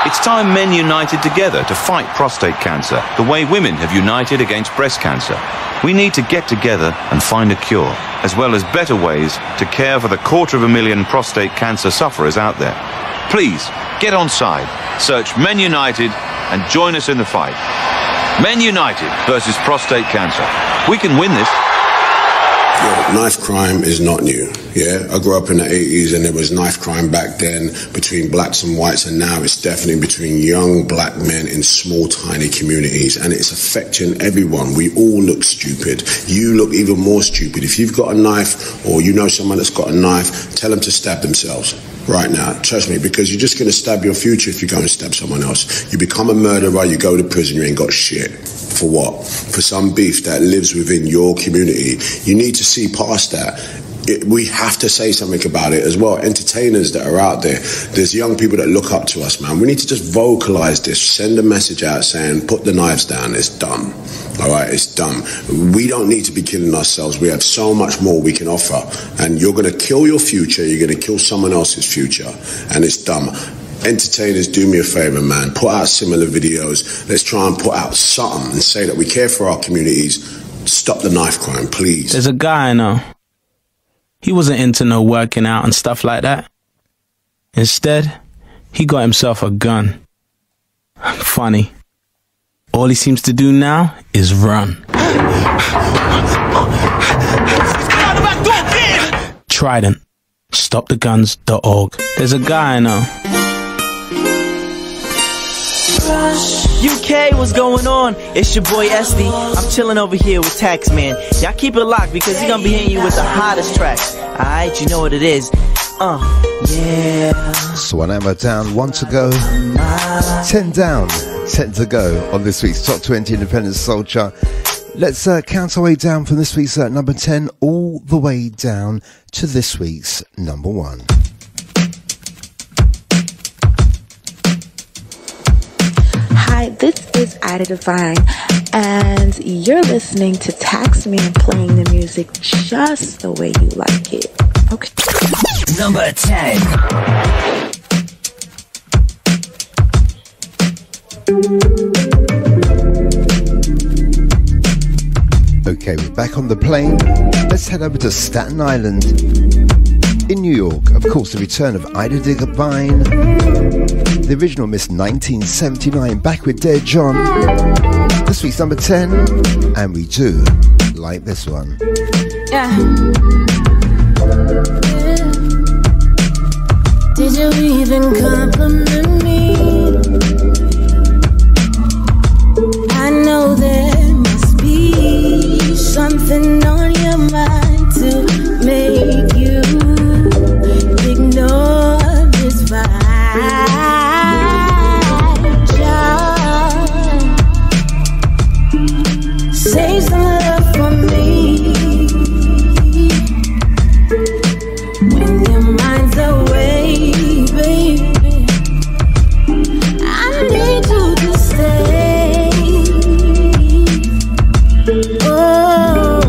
It's time men united together to fight prostate cancer the way women have united against breast cancer. We need to get together and find a cure, as well as better ways to care for the 250,000 prostate cancer sufferers out there. Please, get on side, search Men United and join us in the fight. Men United versus prostate cancer. We can win this. Yeah, knife crime is not new. Yeah, I grew up in the 80s and there was knife crime back then between blacks and whites, and now it's definitely between young black men in small, tiny communities, and it's affecting everyone. We all look stupid. You look even more stupid. If you've got a knife or you know someone that's got a knife, tell them to stab themselves right now. Trust me, because you're just going to stab your future if you go and stab someone else. You become a murderer, you go to prison, you ain't got shit. For what? For some beef that lives within your community. You need to see past that. We have to say something about it as well. Entertainers that are out there, there's young people that look up to us, man. We need to just vocalize this, send a message out saying, put the knives down, it's done. All right, it's done. We don't need to be killing ourselves. We have so much more we can offer. And you're going to kill your future, you're going to kill someone else's future, and it's dumb. Entertainers, do me a favor, man. Put out similar videos. Let's try and put out something and say that we care for our communities. Stop the knife crime, please. There's a guy I know. He wasn't into no working out and stuff like that. Instead, he got himself a gun. Funny. All he seems to do now is run. Trident. StopTheGuns.org. There's a guy I know. UK, what's going on? It's your boy Esty. I'm chilling over here with Taxman. Y'all keep it locked because he's gonna be hitting you with the hottest tracks. Alright, you know what it is. Yeah. So 1 hour down, 1 to go. 10 down, 10 to go on this week's Top 20 Independent Soul Chart. Let's count our way down from this week's number 10 all the way down to this week's number 1. Hi, this is Ida Divine, and you're listening to Taxman playing the music just the way you like it. Okay. Number 10. Okay, we're back on the plane. Let's head over to Staten Island in New York. Of course, the return of Ida Divine, the original Miss 1979, back with Dead John. This week's number 10, and we do like this one. Yeah. Did you even compliment me? I know there must be something on your mind to make you ignore this vibe. Just save some love for me. When your mind's away, baby, I need you to stay. Oh,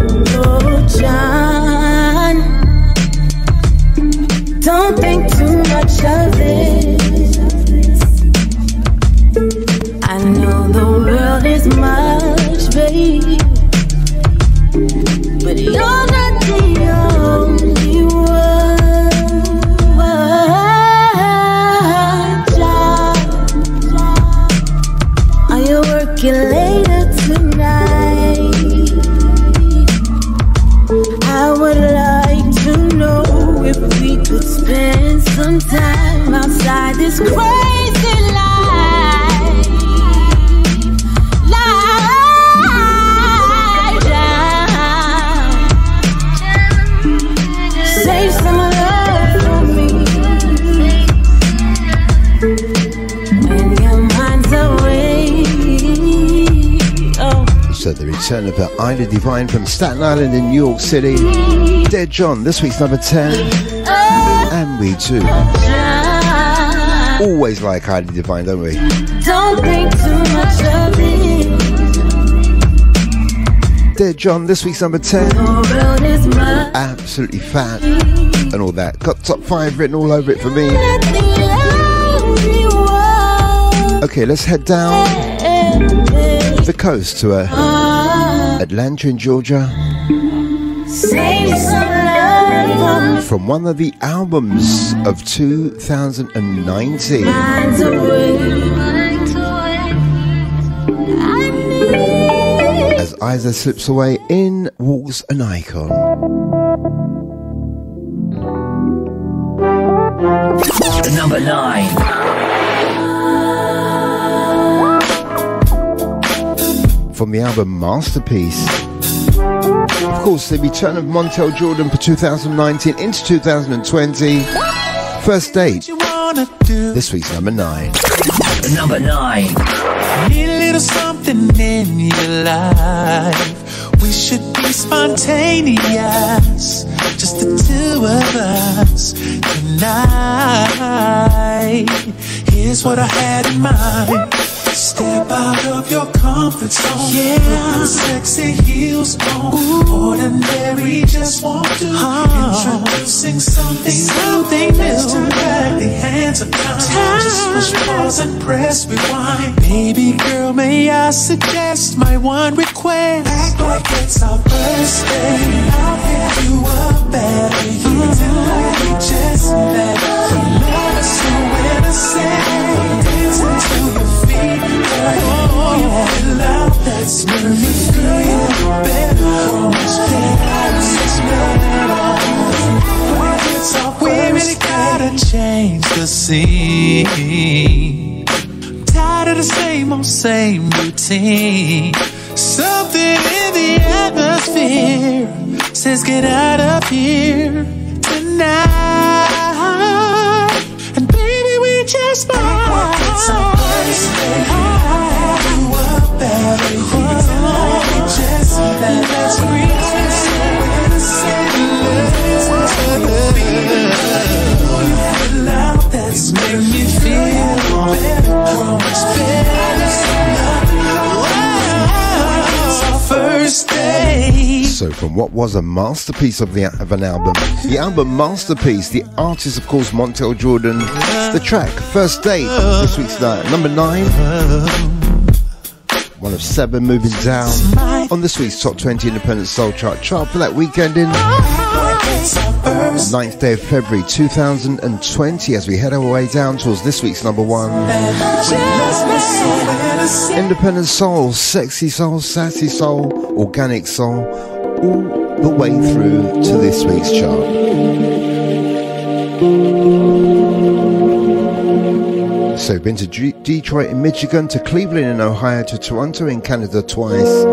John, don't think too much of this. I know the world is much, baby, but you're not the only one. John, are you working later tonight? I would like to know if we could spend some time outside this crazy life. Save some love for me. When your mind's away. Oh. So the return of Ida Divine from Staten Island in New York City. Dead John, this week's number 10. And we do always like Ida Divine, don't we? Don't think too much of it. Dead John, this week's number 10. The world is mine. Absolutely fat and all that. Got top 5 written all over it for me. Okay, let's head down the coast to Atlanta in Georgia. Save some love from one of the albums of 2019. Minds away. As Isa slips away, in walks an icon. The number 9. From the album Masterpiece. Of course, the return of Montel Jordan for 2019 into 2020. First date. This week's number 9. The number 9. Need a little something in your life. We should be spontaneous, just the two of us tonight. Here's what I had in mind. Step out of your comfort zone. Yeah, sexy heels on. Ordinary just won't do. Introducing something new. Turn back the hands of time. Just push pause and press rewind. Baby girl, may I suggest my one request? Act like it's our first date. I'll hit you up better. You pretend like we just met. Love is so innocent. Dancing to your feet. You feel out that smoothie, girl, you know better. Much that I was just better. see. Tired of the same old same routine. Something in the atmosphere says get out of here tonight. And baby, we just might. It's our first day. You are better. Just let's reach love that's made me feel much better. It's our first day. So from what was a masterpiece of an album, the album Masterpiece, the artist of course Montel Jordan, the track First Date, this week's number 9, one of 7 moving down on this week's Top 20 Independent Soul Chart for that weekend in 9th day of February 2020, as we head our way down towards this week's number 1. Independent soul, sexy soul, sassy soul, organic soul, all the way through to this week's chart. So we've been to Detroit in Michigan, to Cleveland in Ohio, to Toronto in Canada twice,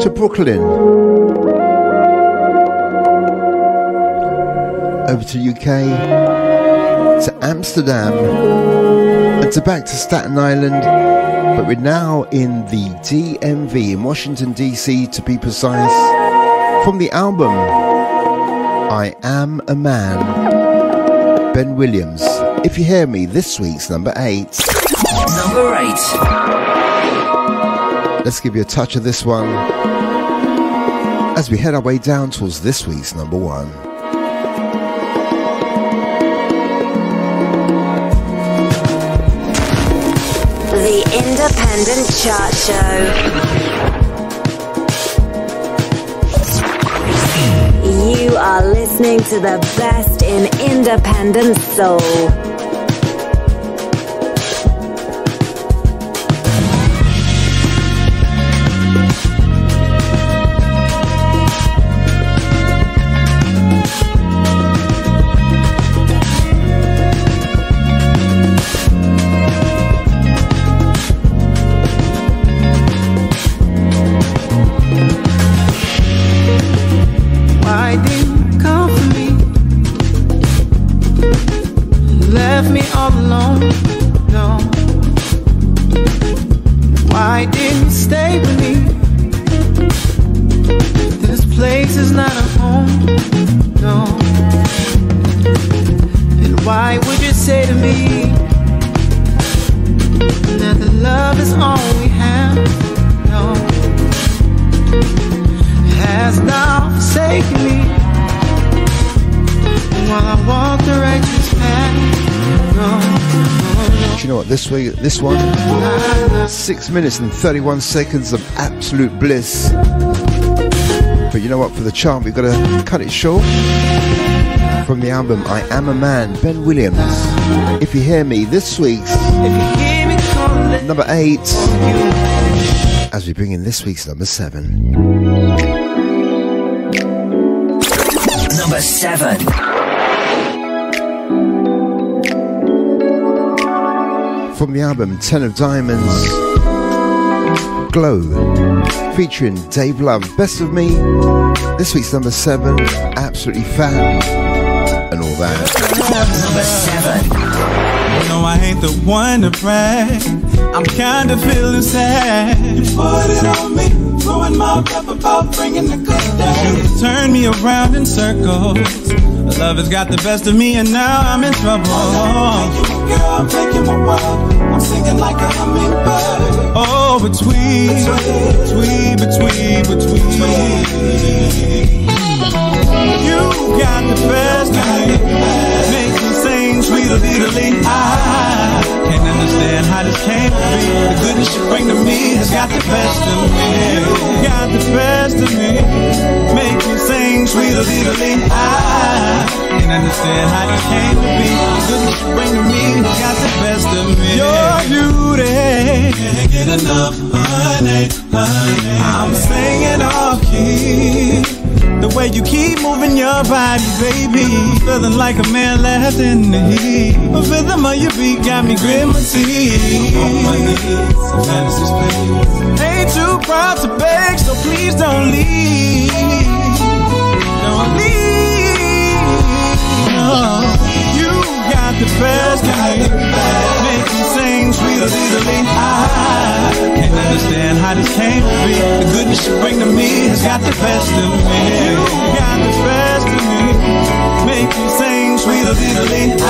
to Brooklyn, over to UK, to Amsterdam, and to back to Staten Island. But we're now in the DMV in Washington DC, to be precise, from the album I Am a Man, Ben Williams. If you hear me, this week's number 8. Number 8. Let's give you a touch of this one as we head our way down towards this week's number 1. The Independent Chart Show. You are listening to the best in independent soul. This one, 6 minutes and 31 seconds of absolute bliss. But you know what, for the chart we've got to cut it short. From the album I Am a Man, Ben Williams, If You Hear Me, this week's number 8, as we bring in this week's number 7. Number 7. From the album 10 of Diamonds, Glow, featuring Dave Love, Best of Me, this week's number 7, Absolutely Fat, and all that. Number 7. No, I ain't the one to brag, I'm kinda feeling sad. You put it on me, blowing my cup about bringing the good days. You turn me around in circles, love has got the best of me and now I'm in trouble. Girl, I'm taking my world, I'm singing like a hummingbird. Oh, between. You got the best of me, make me sing sweetly. I can't understand how this came to be. The goodness you bring to me has got the best of me. You got the best of me, make me sing sweetly. I can't understand how this came to be. The goodness you bring to me has got the best of me. Your beauty can't get enough, honey. I'm singing off key. The way you keep moving your body, baby. Feeling like a man left in the heat. The rhythm of your beat got me grit my teeth. On my knees, fantasies, baby. Ain't too proud to beg, so please don't leave. Don't leave. No. You got the best of me. Make me sing sweeter easily. I can't understand how this came to be. The goodness you bring to me has got the best of me. You got the best of me. Make me sing sweeter easily. I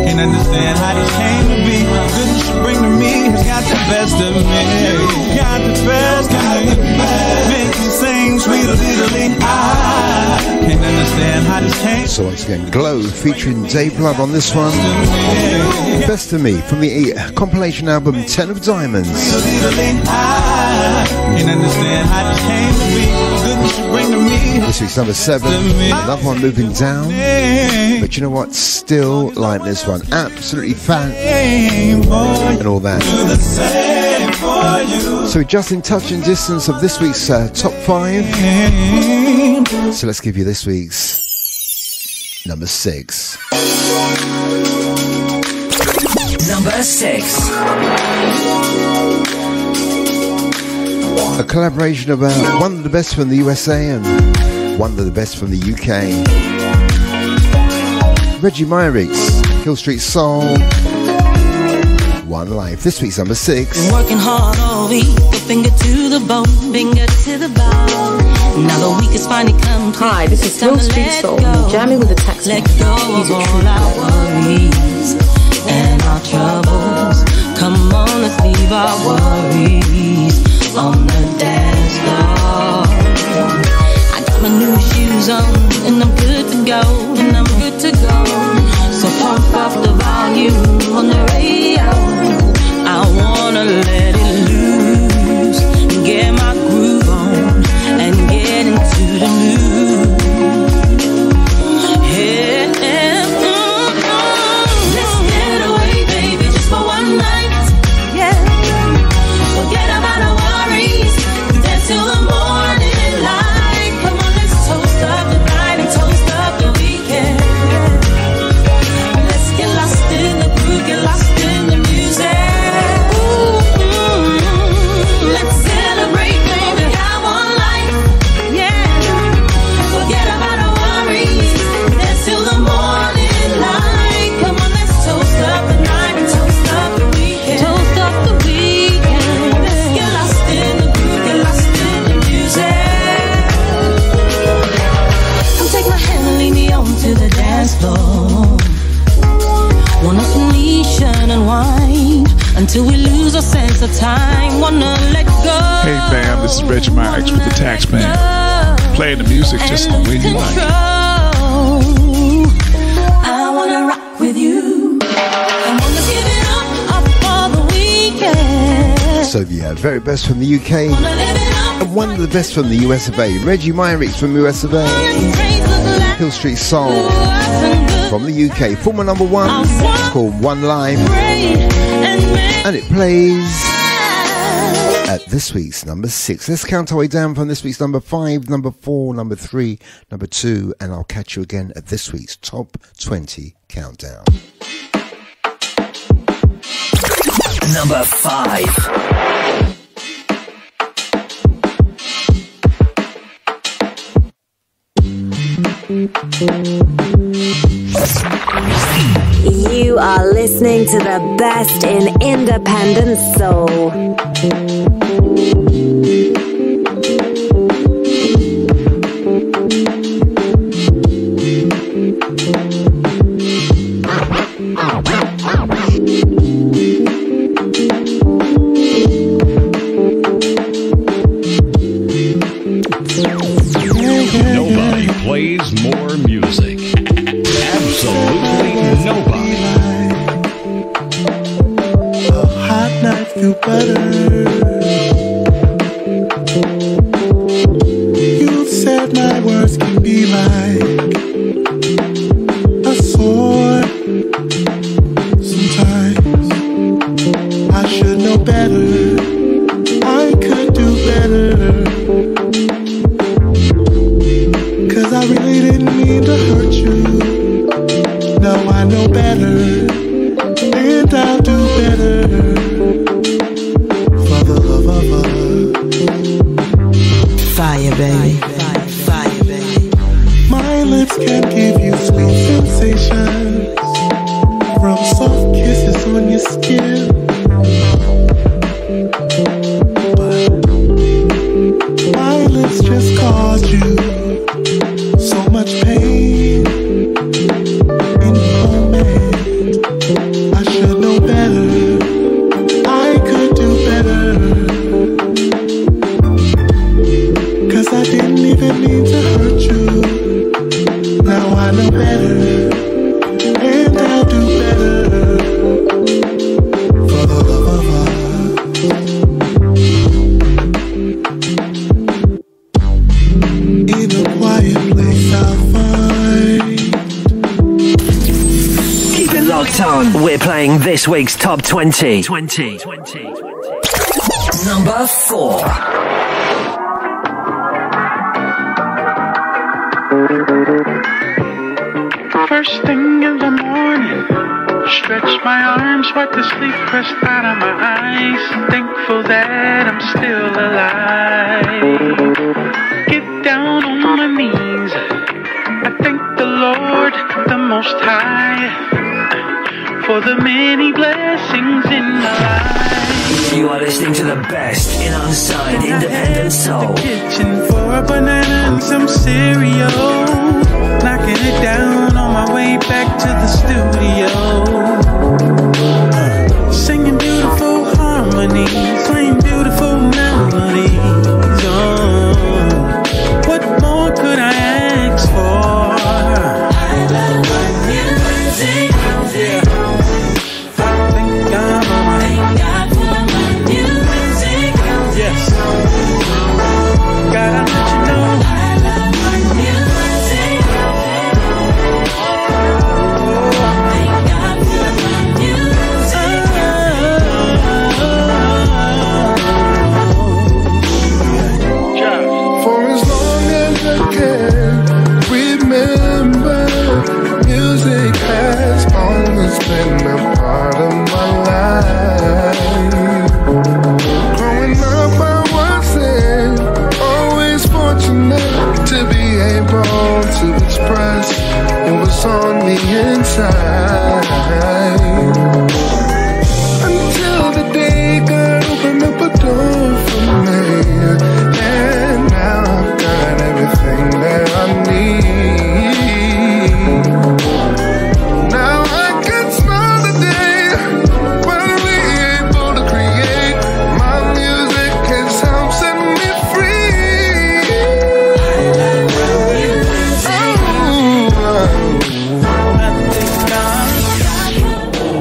can't understand how this came to be. The goodness you bring to me has got the best of me. You got the best of me. Make me sing sweeter easily. I can't understand how this came. So once again, Glow featuring Dave Blood on this one. Best of Me from the compilation album 10 of Diamonds. This week's number 7. Another one moving down. But you know what? Still like this one. Absolutely fat and all that. So we're just in touch and distance of this week's top 5. So let's give you this week's number 6. Number 6. A collaboration of one of the best from the USA and one of the best from the UK. Reggie Myrick's Hill Street Soul. One Life. This week's number 6. Been working hard all week, the finger to the bone, finger to the bone. Now the week is finally come. Hi, this is Hill Street Soul. Jamming with the Taxman. Let go of all our worries and our troubles. Come on, let's leave our worries on the dance floor. I got my new shoes on and I'm good to go, and I'm good to go. So pump up the volume on the radio. I wanna let it loose, get my groove on, and get into the mood. Yeah, let's get away, baby, just for one night. Yeah, forget about our worries, dance till the morning light. Come on, let's toast up the night and toast up the weekend. Let's get lost in the groove, get lost in the music. Let's celebrate, baby, got one life. Yeah, forget about our worries, dance till the morning light. Come on, let's toast up the night and toast up the weekend. Toast up the weekend. Let's get lost in the groove, get lost in the music. Come take my hand and lead me on to the dance floor. Wanna unleash and unwind until we lose our sense of time. Wanna let go. Hey fam, this is Reggie Myrick with the Taxman. Playing the music just the way you like it. I wanna rock with you. I wanna give it up for the weekend. So yeah, very best from the UK and one of the best from the US of A. Reggie Myrick's from US of A. Hill Street Soul from the UK. Former number 1. It's called One Life. And it plays at this week's number 6. Let's count our way down from this week's number 5, number 4, number 3, number 2, and I'll catch you again at this week's Top 20 Countdown. Number 5. You are listening to the best in independent soul. Nobody plays more music. Absolutely nobody. A hot night feel better. You said my words can be like a sword. Sometimes I should know better. I could do better. 'Cause I really didn't I know better, and I'll do better for the love of us. Fire, baby. Fire, baby. My lips can give you sweet sensations from soft kisses on your skin. But my lips just caused you so much pain. In the moment, I should know better. I could do better. 'Cause I didn't even mean to hurt you. Now I know better, and I'll do better for the love of us. In a quiet place I'll find. Keep it locked on. We're playing this week's Top 20. Number 4. First thing in the morning, stretch my arms, wipe the sleep pressed out of my eyes. Thankful that I'm still alive. Get down on my knees, I thank the Lord, the Most High, for the many blessings in my life. You are listening to the best in unsigned independent soul. Kitchen for a banana and some cereal, knocking it down on my way back to the studio. Singing beautiful harmonies, playing beautiful melodies. Oh, what more could I ask for? I love my music. Thank God for my music. Yes. Gotta let you know. I love my music. Thank God for my music. For as long as I can remember, music has always been a part of my life. Growing up I wasn't always fortunate to be able to express what was on the inside. Until the day God opened up a door for me, and now I've got everything that I need. Now I can smile today, finally able to create. My music can help set me free. I love my music.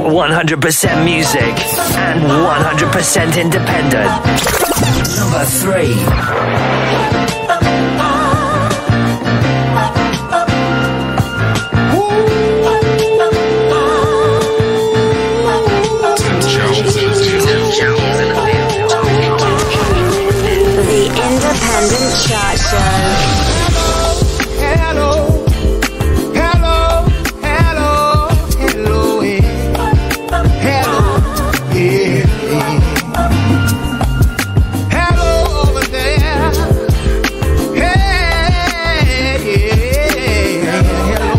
100% music and 100% independent. Number 3. The Independent Chart Show. Hello, hello, hello, hello, hello, yeah. Hello over there. Hey, yeah. Hello,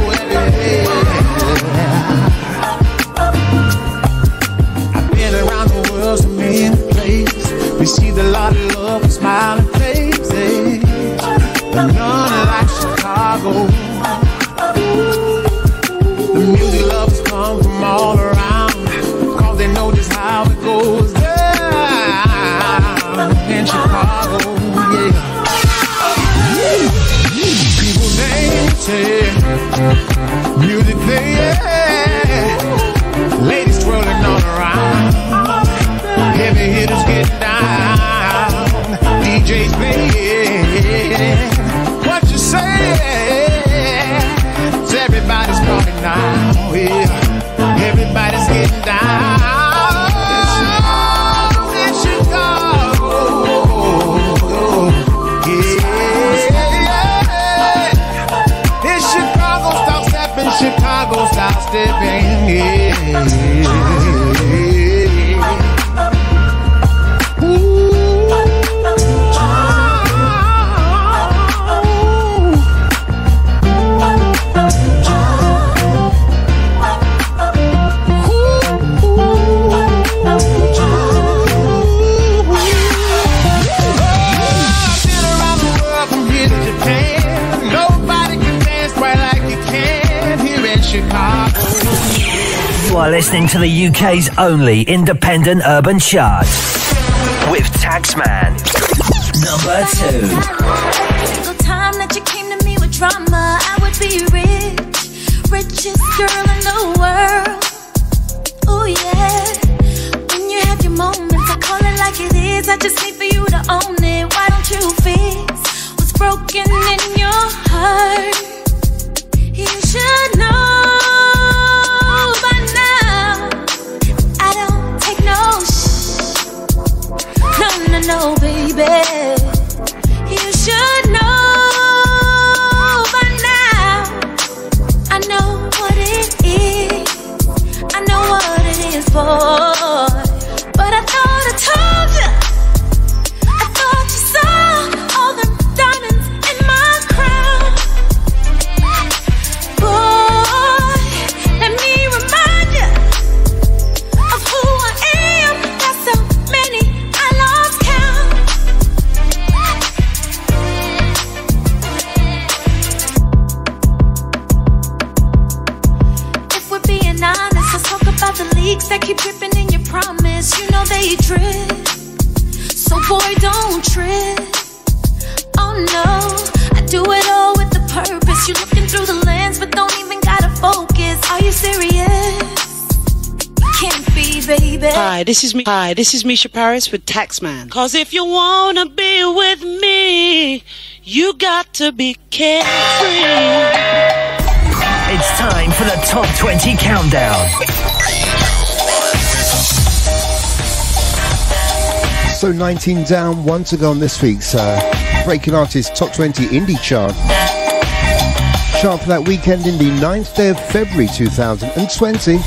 I've been around the world so many places. Received a lot of love and smiling faces, but none like Chicago. The music lovers come from all around, 'cause they know just how it goes down in Chicago, yeah. People dance, music playing, ladies twirling all around, heavy hitters getting down, DJs playing. What you say? Everybody's partying now, yeah. Everybody's getting down. are listening to the UK's only independent urban chart with Taxman. Number 2. Single time that you came to me with drama, I would be rich, richest girl in the world. Oh yeah. When you have your moments, I call it like it is. I just need for you to own it. Why don't you fix what's broken in your heart? You should know by now I don't take no no, baby. You should know by now. I know what it is. I know what it is for. But I thought I told you. I thought you saw all the diamonds in my crown. Boy, let me remind you of who I am. Got so many I lost count. If we're being honest, let's talk about the leaks that keep dripping in your promise. You know they drip, so boy don't trip. Oh no, I do it all with the purpose. You looking through the lens, but don't even gotta focus. Are you serious? Can't be, baby. Hi, this is Misha Paris with Taxman. Cause if you wanna be with me, you got to be carefree. It's time for the Top 20 Countdown. So 19 down, 1 to go on this week's Breaking Artists Top 20 Indie Chart. Chart for that weekend in the 9th day of February 2020.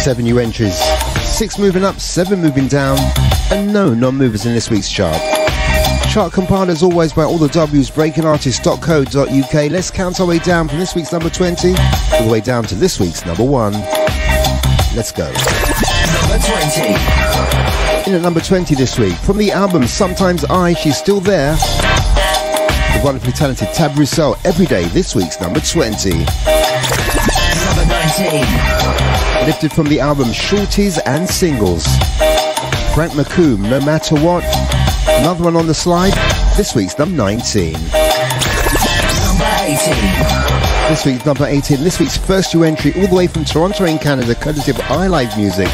7 new entries, 6 moving up, 7 moving down, and no non-movers in this week's chart. Chart compiled as always by all the W's, breakingartist.co.uk. Let's count our way down from this week's number 20 all the way down to this week's number 1. Let's go. Number 20. In at number 20 this week, from the album Sometimes She's Still There, the wonderfully talented Tab Roussel, Every Day, this week's number 20. Number 19. Lifted from the album Shorties and Singles, Frank McComb, No Matter What. Another one on the slide, this week's number 19. Number 18. This week's number 18, this week's first new entry all the way from Toronto in Canada, courtesy of iLive Music.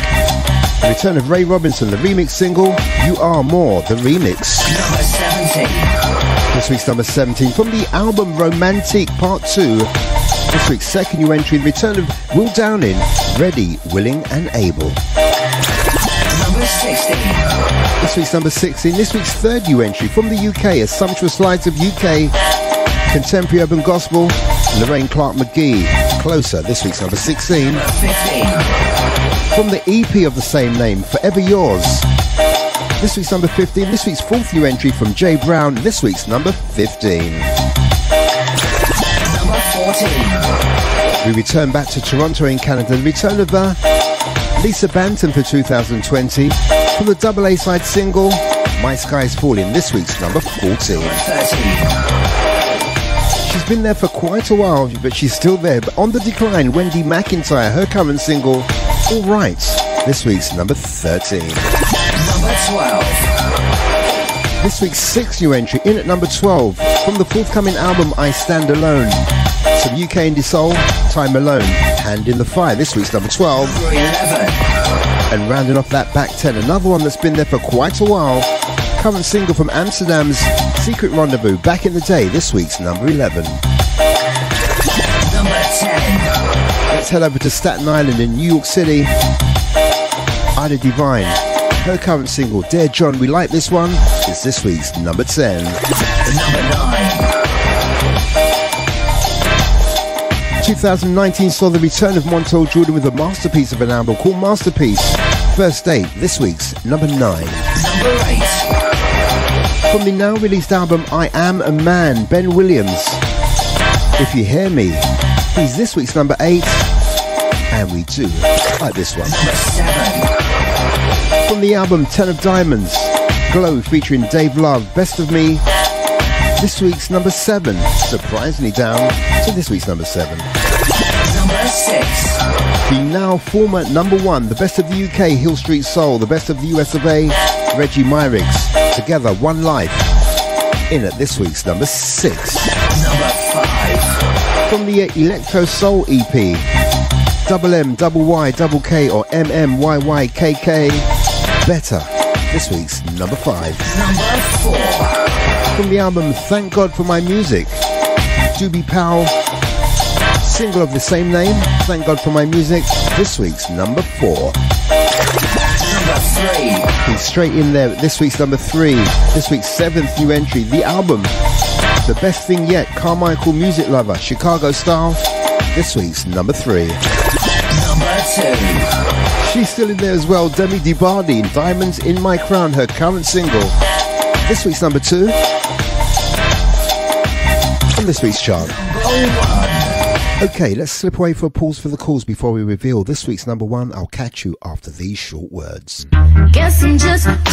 The return of Ray Robinson, the remix single, You Are More, the remix. Number 17. This week's number 17, from the album Romantic Part 2, this week's second new entry, the return of Will Downing, Ready, Willing and Able. Number 16. This week's number 16, this week's third new entry from the UK, a sumptuous slides of UK contemporary urban gospel, Lorraine Clark McGee, Closer, this week's number 16. Number 15. From the EP of the same name, Forever Yours, this week's number 15, this week's fourth new entry from Jay Brown, this week's number 15. Number 14. We return back to Toronto in Canada, the return of Lisa Banton for 2020, from the double A-side single, My Sky's Falling, this week's number 14. 13. She's been there for quite a while, but she's still there. But on the decline, Wendy McIntyre, her current single, All Right, this week's number 13. Number 12. This week's sixth new entry, in at number 12, from the forthcoming album I Stand Alone. Some UK indie soul, Time Alone, Hand in the Fire, this week's number 12. 11. And rounding off that back 10, another one that's been there for quite a while, current single from Amsterdam's Secret Rendezvous, Back in the Day, this week's number 11. Number 10. Let's head over to Staten Island in New York City. Ida Divine, her current single, Dear John, We Like This One, is this week's number 10. Number 9. 2019 saw the return of Montel Jordan with a masterpiece of an album called Masterpiece. First Date, this week's number 9. Number 8. From the now released album I Am a Man, Ben Williams, If You Hear Me, he's this week's number 8. And we do like this one. Number 7. From the album 10 of Diamonds, Glow featuring Dave Love, Best of Me, this week's number 7, surprisingly down to this week's number 7. Number 6. The now former number 1, the best of the UK, Hill Street Soul, the best of the US of A, Reggie Myrix. Together, One Life. In at this week's number 6. Number 5. From the Electro Soul EP, Double M, Double Y, Double K, or MMYYKK. Better. This week's number 5. Number 4. From the album Thank God for My Music, Doobie Powell, single of the same name, Thank God for My Music. This week's number 4. Number 3. He's straight in there. This week's number 3. This week's 7th new entry, the album The Best Thing Yet, Carmichael Music Lover, Chicago Style. This week's number 3. Number 2. She's still in there as well, Demi DiBardi, Diamonds in My Crown, her current single. This week's number 2. On this week's chart. Okay, let's slip away for a pause for the calls before we reveal this week's number 1. I'll catch you after these short words.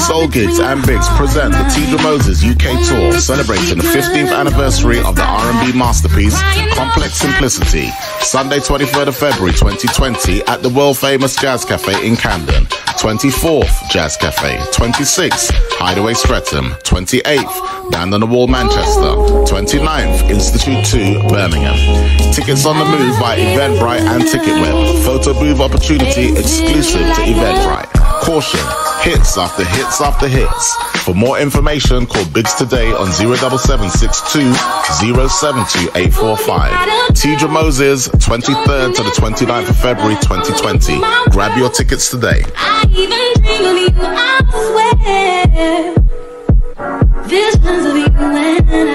Soul Gigs and Bigs present the Tidra Moses UK Tour, celebrating the 15th anniversary of the R&B masterpiece, Complex Simplicity. Sunday, 23rd of February 2020 at the world-famous Jazz Cafe in Camden. 24th, Jazz Cafe. 26th, Hideaway Streatham. 28th, Band on the Wall, Manchester. 29th, Institute 2, Birmingham. Tickets on the move by Eventbrite and Ticketweb. Photo booth opportunity exclusive to Eventbrite. Caution, hits after hits after hits. For more information, call Biggs today on 07762 072 845. Tidra Moses, 23rd to the 29th of February 2020. Grab your tickets today. I even dream of you, I swear. Visions of you and I.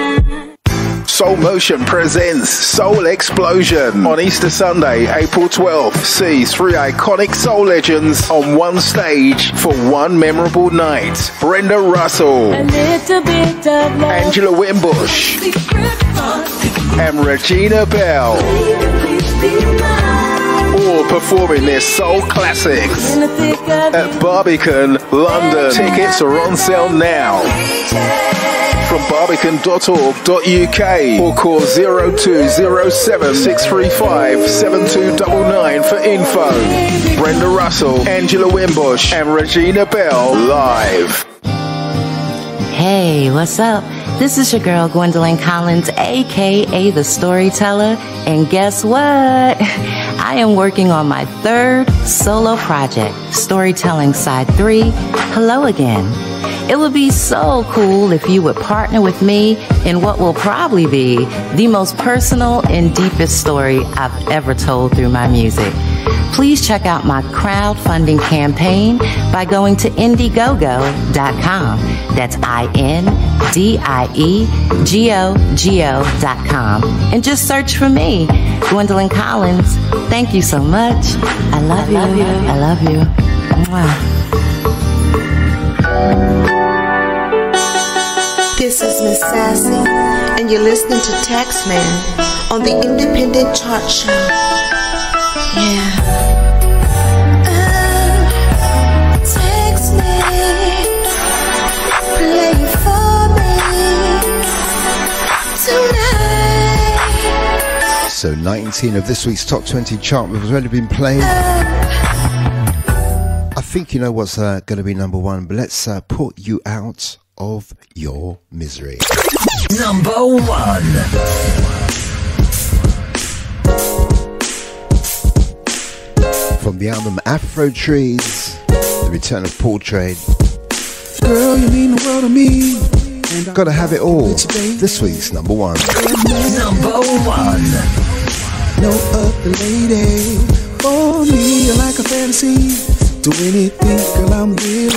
Soul Motion presents Soul Explosion on Easter Sunday, April 12th. See 3 iconic soul legends on one stage for one memorable night. Brenda Russell, Angela Wimbush, and Regina Bell. All performing their soul classics at Barbican, London. Tickets are on sale now from barbican.org.uk or call 0207 635 7299 for info. Brenda Russell, Angela Wimbush, and Regina Bell live. Hey, what's up? This is your girl Gwendolyn Collins, aka The Storyteller, and guess what? I am working on my 3rd solo project, Storytelling Side 3, Hello Again. It would be so cool if you would partner with me in what will probably be the most personal and deepest story I've ever told through my music. Please check out my crowdfunding campaign by going to Indiegogo.com. That's INDIEGOGO.com. And just search for me, Gwendolyn Collins. Thank you so much. I love you. I love you. Mwah. This is Miss Sassy, and you're listening to Taxman on the Independent Chart Show. Yeah. Text me, play for me tonight. So 19 of this week's Top 20 chart has already been played. I think you know what's going to be number 1, but let's put you out of your misery. Number 1. From the album Afro Trees, the return of Paul Trade. Girl, you mean the world to me. Gotta have it all. This week's number 1. Number 1. No other lady for me. You're like a fantasy. Do anything, girl, I'm willing.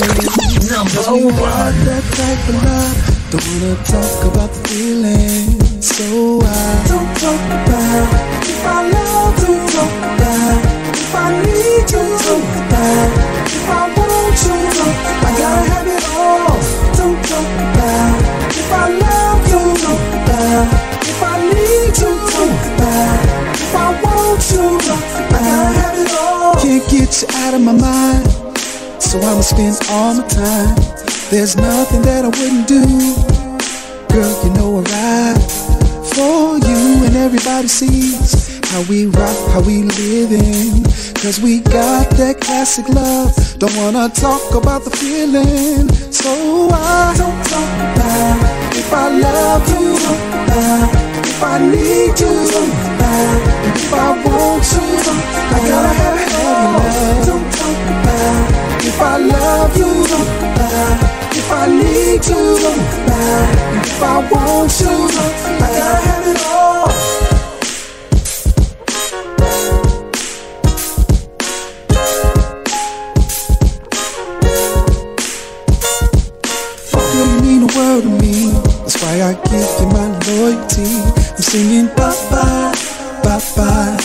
Number 1. That type of love. Don't wanna talk about the feeling. So I don't talk about if I love. Don't talk about if I need you. Talk about if I want you. I gotta have it all. Don't talk about if I love you. Talk about if I need you. Talk about if I want you. I gotta have it all. Can't get you out of my mind, so I'ma spend all my time. There's nothing that I wouldn't do. Girl, you know I ride for you and everybody sees how we rock, how we living. Cause we got that classic love. Don't wanna talk about the feeling. So I don't talk about if I love you, if I need you, if I want you, I gotta have love. Don't talk about if I love you, if I need you, if I want you, I gotta have it all. You mean the world to me. That's why I give you my loyalty. I'm singing bye-bye, bye-bye.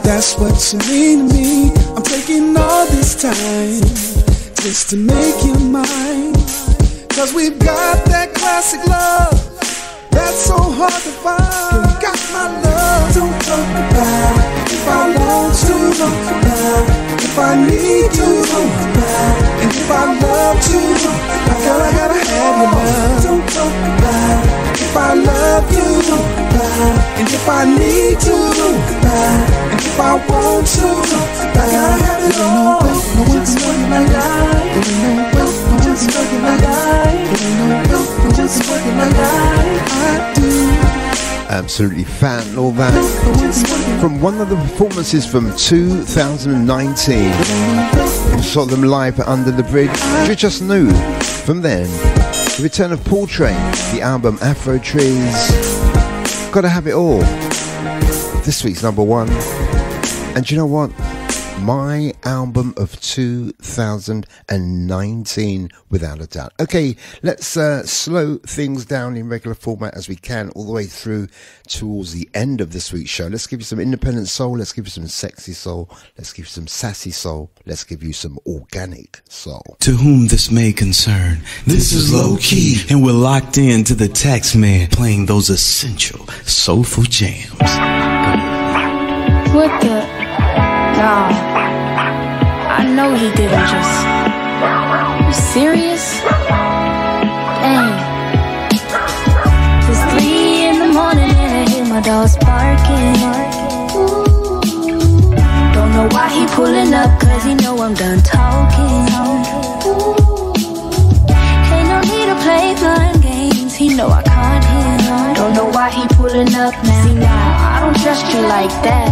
That's what you mean to me. I'm taking all this time just to make you mine. Cause we've got that classic love that's so hard to find. You got my love. Don't talk about if I want you, if I need you, and if I love you, I gotta have your love. Don't talk about if I love you, and if I need you, and if I want you, I gotta have it all. No one's working like that. There ain't no way. No one's working like that. There ain't no way. No one's working like that. I do. Absolutely fat and all that. From one of the performances from 2019. We saw them live at Under the Bridge. You just knew from then. The return of Paul Train, the album Afro Trees. Gotta have it all. This week's number one. And you know what? My album of 2019, without a doubt. Okay, let's slow things down in regular format as we can all the way through towards the end of this week's show. Let's give you some independent soul. Let's give you some sexy soul. Let's give you some sassy soul. Let's give you some organic soul. To whom this may concern, this is Low Key, and we're locked in to the Taxman, playing those essential soulful jams. What the? No, I know he didn't just. You serious? Dang. It's 3 in the morning and I hear my dogs barking. Don't know why he pulling up, cause he know I'm done talking. Ain't no need to play mind games, he know I can't hear. Don't know why he pulling up now. See now, I don't trust you like that.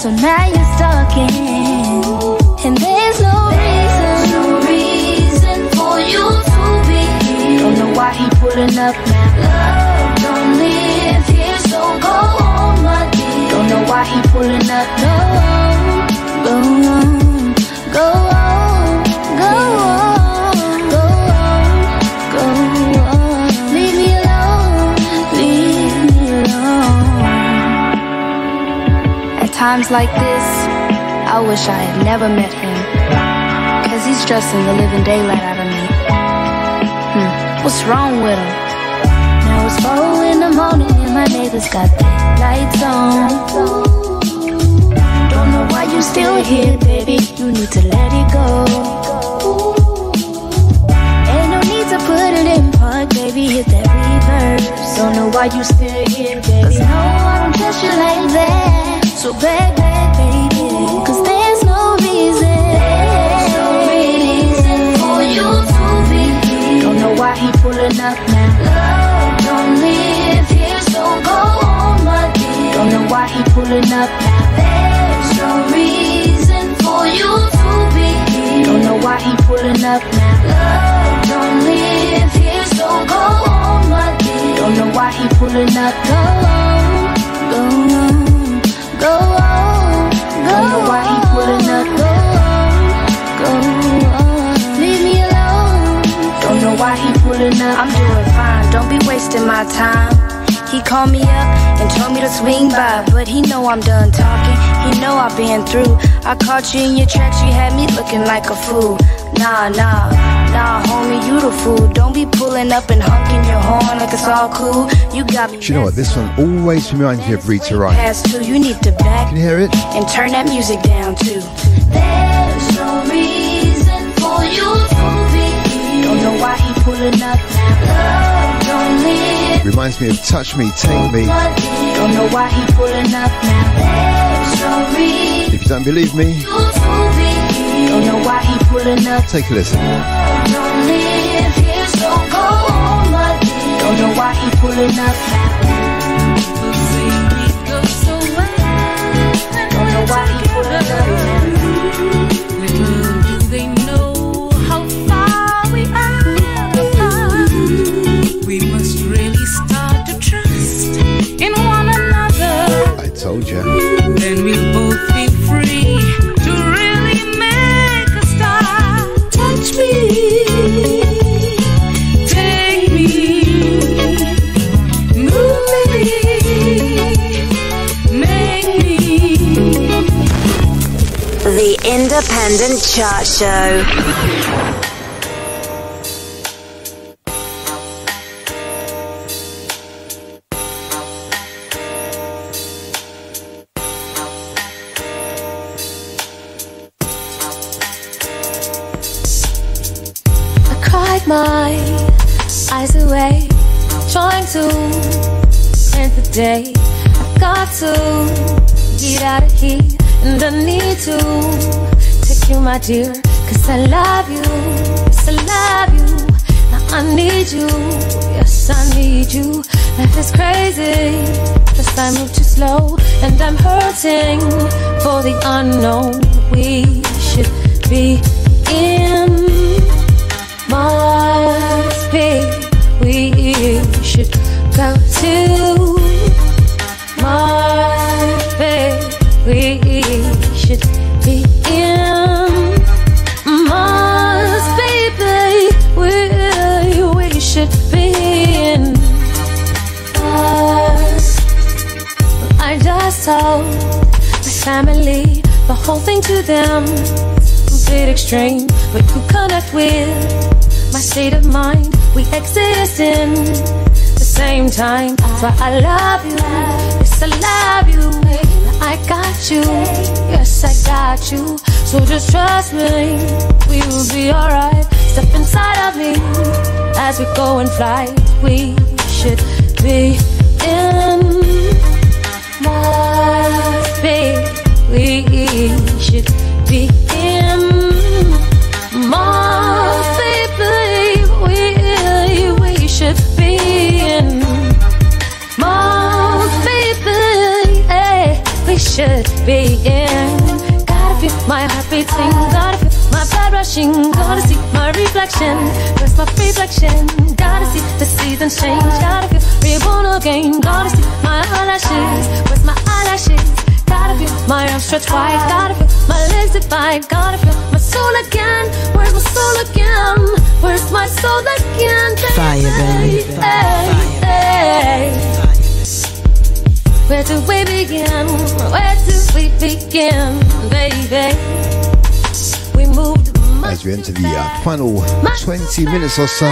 So now you're stalking, and there's no reason for you to be here. Don't know why he pulling up now. Love don't live here, so go on, my dear. Don't know why he pulling up. Go on, go on, go on, go on, go on, go on. Leave me alone, leave me alone. At times like this, I wish I had never met him, cause he's stressing the living daylight out of me. What's wrong with him? Now it's 4 in the morning and my neighbors got their lights on. Don't know why you still here, baby, you need to let it go. Ain't no need to put it in park, baby, hit that reverse. Don't know why you still here, baby, cause no, I don't trust you like that. So bad, bad, baby, cause there's no reason. There's no reason for you to be here. Don't know why he pulling up now. Love don't live here, so go on, my dear. Don't know why he pulling up now. There's no reason for you to be here. Don't know why he pulling up now. Love don't live here, so go on, my dear. Don't know why he pulling up. Go on, go on. Go on, go on. Don't know why he pulling up. Go on, leave me alone. Don't know why he pulling up. I'm doing fine, don't be wasting my time. He called me up and told me to swing by, but he know I'm done talking. He know I've been through. I caught you in your tracks, you had me looking like a fool. Nah, homie, you the fool. Don't be pulling up and honking your horn like it's all cool. You got me. Do you know what? This one always reminds me of Rita Wright. You need to back. Can you hear it? And turn that music down too. There's no reason for you to be here. Don't know why he pulling up now. Love don't live. Reminds me of Touch Me, Take Me. Don't Don't know why he pulling up now. There's no reason. If you don't believe me, don't know why he pulling up. take a listen. Don't live here, so go home, my dear. Don't know why he pulling up now. Don't know why he pulling up now. Little do they know how far we are apart. We must really start to trust in one another. I told you. Then we'll both be free to really make a start. Touch me, take me, move me, make me. The Independent Chart Show. My eyes away, trying to end the day. I've got to get out of here, and I need to take you, my dear, 'cause I love you, yes I love you. Now I need you, yes I need you. Life is crazy, 'cause I move too slow, and I'm hurting for the unknown. We should be in Mars, we should go to Mars, we should be in Mars, baby, we should be in Mars. I just told my family the whole thing to them, a bit extreme, but you connect with my state of mind. We exist in the same time. That's why I love you, yes I love you. I got you, yes I got you. So just trust me, we will be alright. Step inside of me as we go and fly. We should be in Mars, babe. We should be in Mars, baby. We should be in Mars, baby. Hey, we should be in. Gotta feel my heart beating, gotta feel my blood rushing, gotta see my reflection. Where's my reflection? Gotta see the seasons change, gotta feel reborn again. Gotta see my eyelashes, where's my eyelashes? Gotta feel my arms stretched wide, gotta feel my legs divide, gotta feel my soul again. Where's my soul again? Where's my soul again? Fire, baby. Hey, hey. Where do we begin? Where do we begin, baby? We moved as we enter the final 20 minutes or so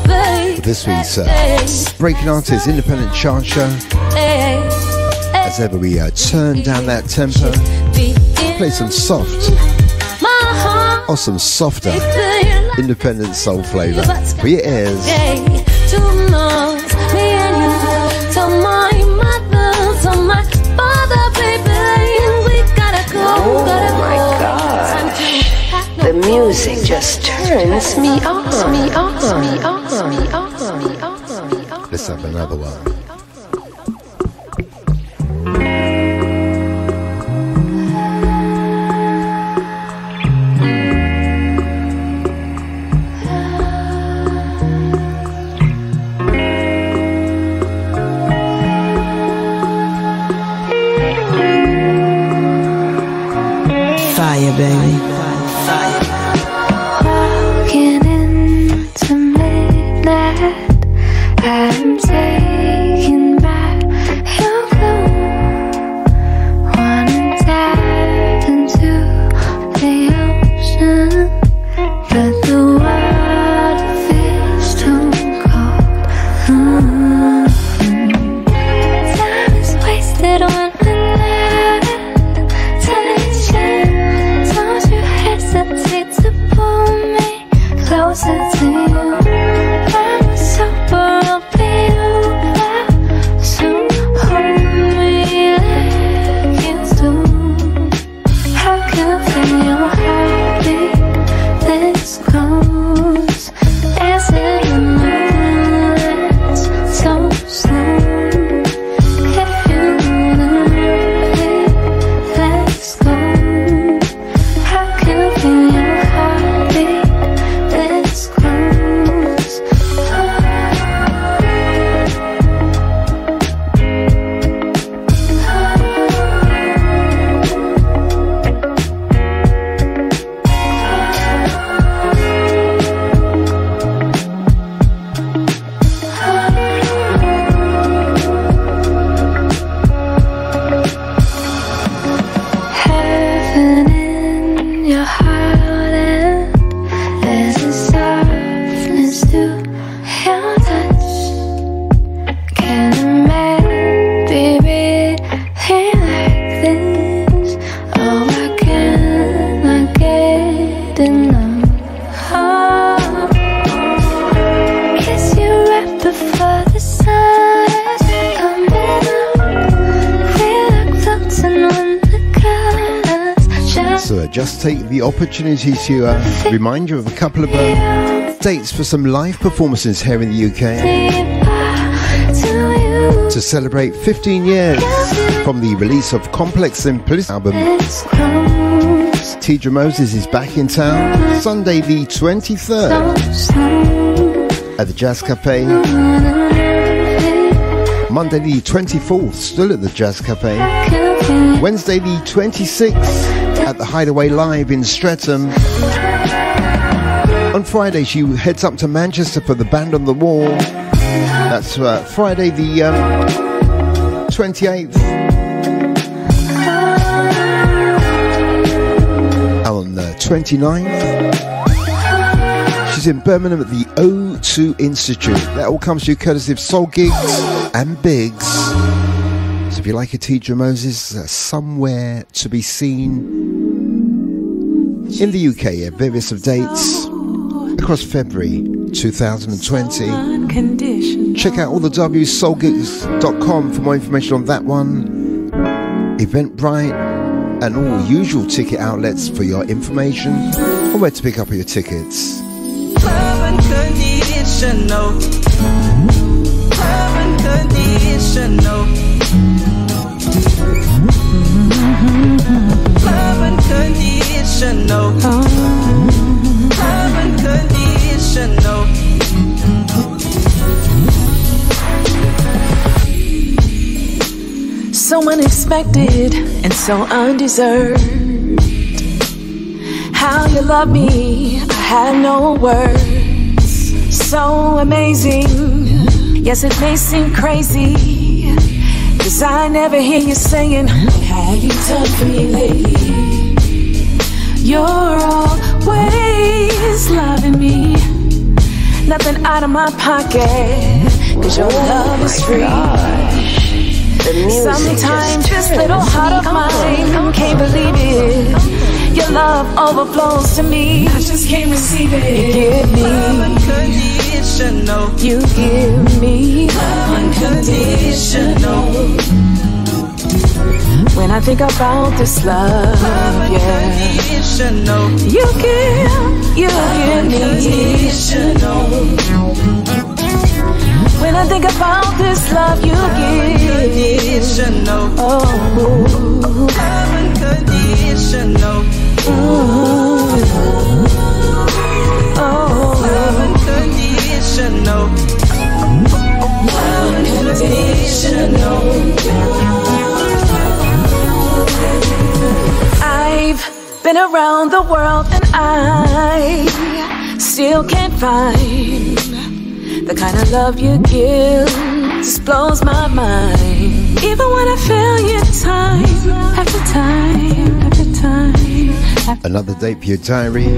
for this week's Breaking Artists Independent Chart Show. As ever, we turn down that tempo, play some soft or some softer independent soul flavor for your ears. To Mars, me and you, to my mother, to my father, baby. We gotta go, gotta go. Oh my God. The music just turns me on, me on, me on, me on, me on, me on. Let's have another one. Fire, baby. Walking into midnight, I'm taken back your glow. Wanna dive into the ocean, but the water feels too cold. Time is wasted on closer to you. I'm sober, I'll be over soon. Hold just take the opportunity to remind you of a couple of dates for some live performances here in the UK to celebrate 15 years from the release of Complex Simplicity album. Tidra Moses is back in town Sunday the 23rd at the Jazz Cafe. Monday the 24th, still at the Jazz Cafe. Wednesday the 26th at the Hideaway Live in Streatham. On Friday she heads up to Manchester for the Band on the Wall. That's Friday the 28th. On the 29th, she's in Birmingham at the O2 Institute. That all comes to you courtesy of Soul Gigs and Biggs. So if you like a Tidra Moses, somewhere to be seen in the UK at various of dates across February 2020. Check out all the wsoulgigs.com for more information on that one. Eventbrite and all usual ticket outlets for your information on where to pick up your tickets. Love unconditional. Love unconditional. Love unconditional. Love unconditional. So unexpected and so undeserved. How you love me, I had no words. So amazing, yes it may seem crazy, 'cause I never hear you saying, have you done for me lately? You're always loving me, nothing out of my pocket, 'cause your love is free. Sometimes this little heart of mine can't believe it. Your love overflows to me, I just can't receive it. You give me unconditional. You give me unconditional. When I think about this love, yeah. You give me unconditional. When I think about this love you give, oh, love unconditional. Oh, love unconditional. Love unconditional. I've been around the world and I still can't find the kind of love you give just blows my mind. Even when I feel you time after time after time. Another date for your diary.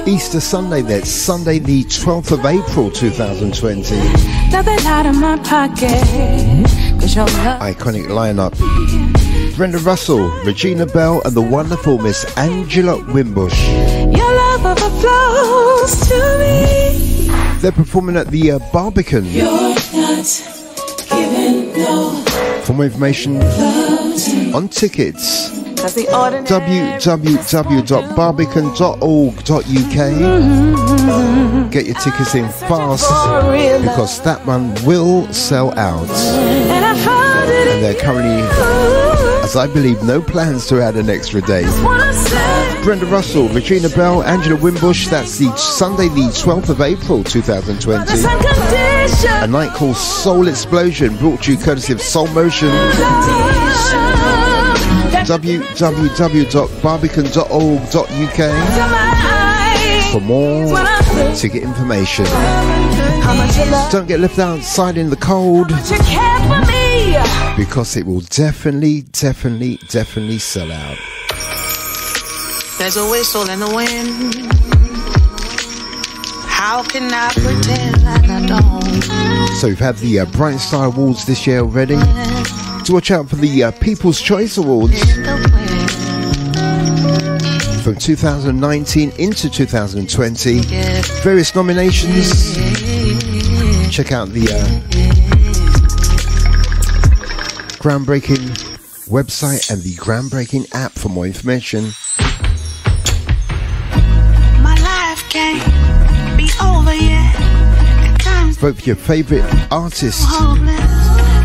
Easter Sunday, that's Sunday the 12th of April 2020. Nothing out of my pocket, 'cause your love. Iconic lineup. Brenda Russell, Regina Bell and the wonderful Miss Angela Wimbush. Your love overflows to me. They're performing at the Barbican. You're not giving no. For more information on tickets, www.barbican.org.uk. Get your tickets in fast because that one will sell out. And they're currently, as I believe, no plans to add an extra date. Brenda Russell, Regina Bell, Angela Wimbush, that's the Sunday the 12th of April 2020. A night called Soul Explosion, brought to you courtesy of Soul Motion. www.barbican.org.uk for more ticket information. Don't get left outside in the cold, because it will definitely sell out. There's a whistle in the wind. How can I pretend like I don't? So we've had the Bright Star Awards this year already. So watch out for the People's Choice Awards from 2019 into 2020. Various nominations. Check out the groundbreaking website and the groundbreaking app for more information. My life can't be over yet. Vote for your favorite artist,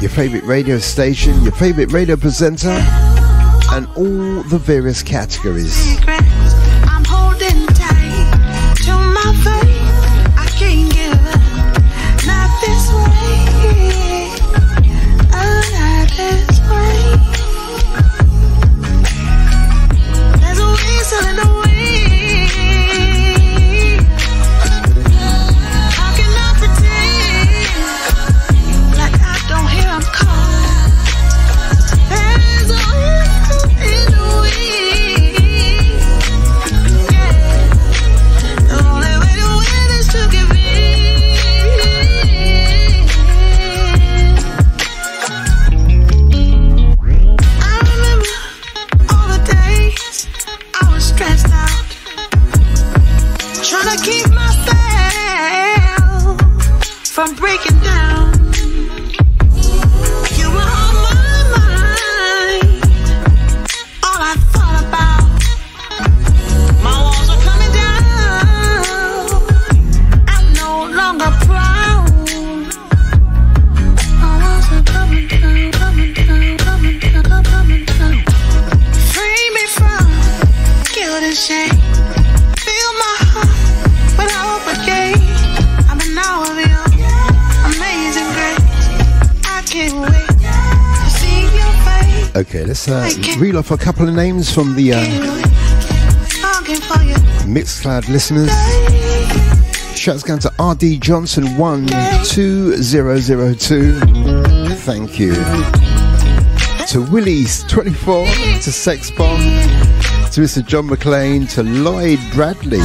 your favorite radio station, your favorite radio presenter, and all the various categories. I'm holding tight to my faith. I can't give up. Not this way. Not this way. There's a whistle in the wind. How can I pretend like I don't hear him calling? There's a whistle in the wind. Yeah. The only way to win is to give in. I remember all the days I was stressed out, trying to keep myself from breaking down. You were on my mind, all I thought about. My walls are coming down. I'm no longer proud. My walls are coming down, coming down, coming down, coming down. Free me from guilt and shame. Fill my heart with hope again. I'm in awe of your amazing grace. I can't wait to see your face. Okay, let's reel off a couple of names from the Longing for you. Mixcloud listeners. Shouts going to RD Johnson 12002. Thank you. To Willis 24, to Sex Bomb, to Mr. John McLean, to Lloyd Bradley.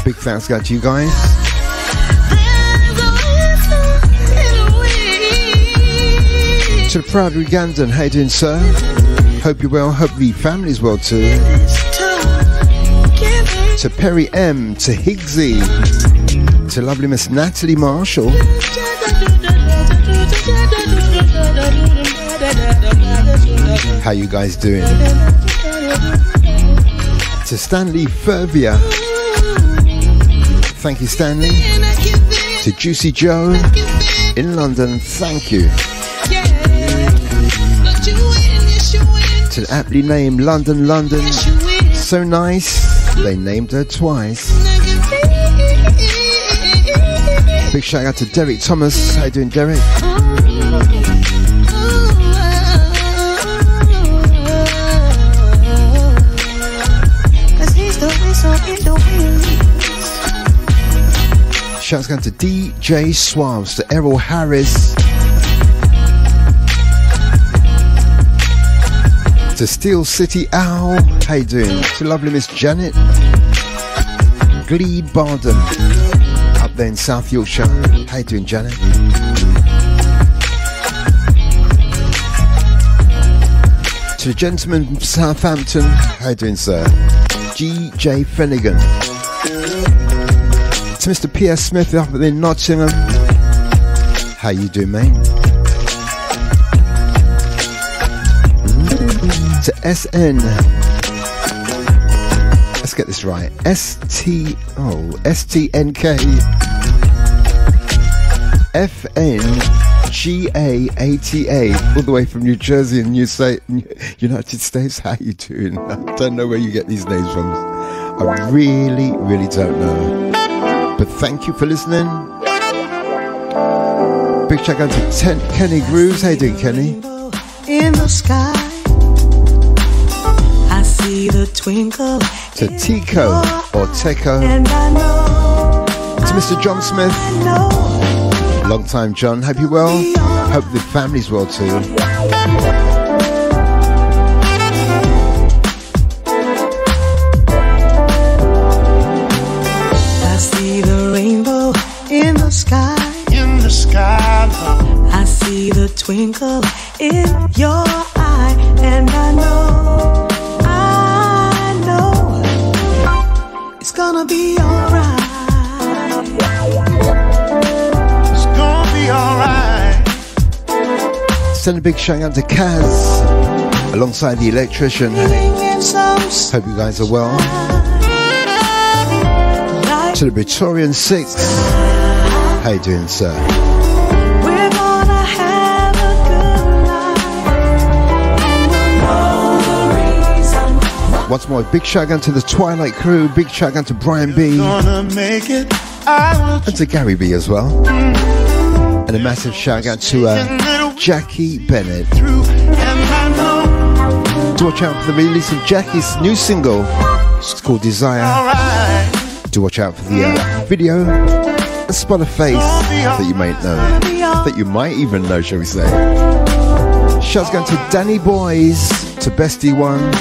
Big thanks go to you guys. To the proud Ugandan, how you doing, sir? Hope you're well, hope the family's well too. To Perry M, to Higgsy, to lovely Miss Natalie Marshall. How you guys doing? To Stanley Furvia. Thank you, Stanley. To Juicy Joe in London, thank you. To the aptly named London London, so nice, they named her twice. Big shout out to Derek Thomas, how you doing, Derek? Shouts going to DJ Swabs, to Errol Harris, to Steel City Owl, how you doing? To lovely Miss Janet Glebe Barden, up there in South Yorkshire, how you doing, Janet? To the gentleman from Southampton, how you doing, sir? GJ Finnegan. To Mr. P.S. Smith up in Nottingham, how you doing, mate? To SN, let's get this right, STNK FNGAATA, all the way from New Jersey and United States. How you doing? I don't know where you get these names from. I really, really don't know. But thank you for listening. Big shout out to Kenny Grooves. How you doing, Kenny? In the sky, I see the twinkle. To Tico or Teco. To Mr. John Smith. Long time, John. Hope you're well. Hope the family's well too. In the sky, in the sky, I see the twinkle in your eye, and I know it's gonna be alright. It's gonna be alright. Send a big shout out to Kaz alongside the electrician. Hope you guys are well. To the Victorian 6. How you doing, sir? We're gonna have a good life. Once more, big shout out to the Twilight crew. Big shout out to Brian B. Make it. And to Gary B as well. And a massive shout out to Jackie Bennett. To watch out for the release of Jackie's new single. It's called Desire. To watch out for the video. A spot of face that you might know. That you might even know, shall we say. Shouts going to Danny Boys. To Bestie One.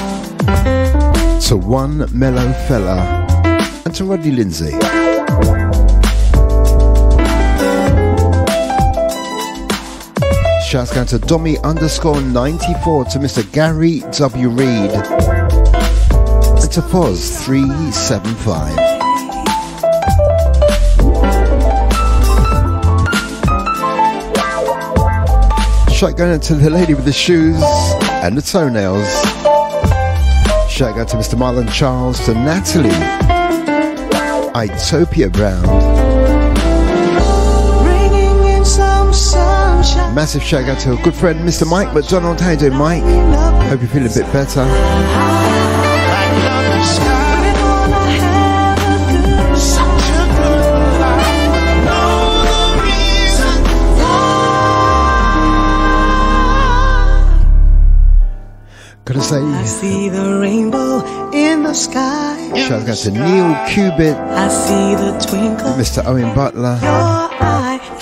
To One Mellow Fella. And to Rodney Lindsay. Shouts going to Dommy_94, to Mr. Gary W. Reed, and to Foz375. Shout going to the lady with the shoes and the toenails. Shout out to Mr. Marlon Charles, to Natalie Itopia Brown. Massive shout out to a good friend, Mr. Mike McDonald. How you doing, Mike? Hope you feel a bit better. Gotta say, I see the rainbow in the sky. Shout out to Neil Cubit. I see the twinkle. Mr. Owen Butler.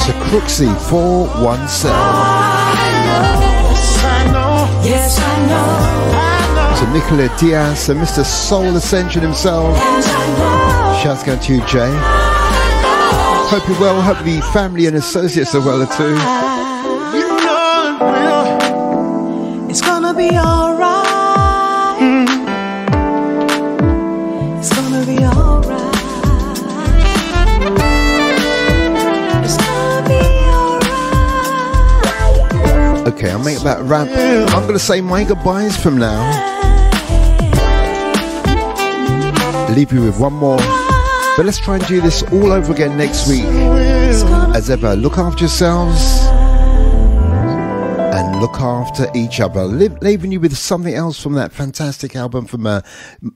To Crooksy 417. Yes, I know. To Nicola Diaz and Mr. Soul Ascension himself. Shouts going to you, Jay. Hope you're well. Hope the family and associates are well too. It's gonna be alright. It's gonna be alright. Okay, I'll make that rap. I'm going to say my goodbyes from now. Leave you with one more. But let's try and do this all over again next week. As ever, look after yourselves. And look after each other. Leaving you with something else from that fantastic album from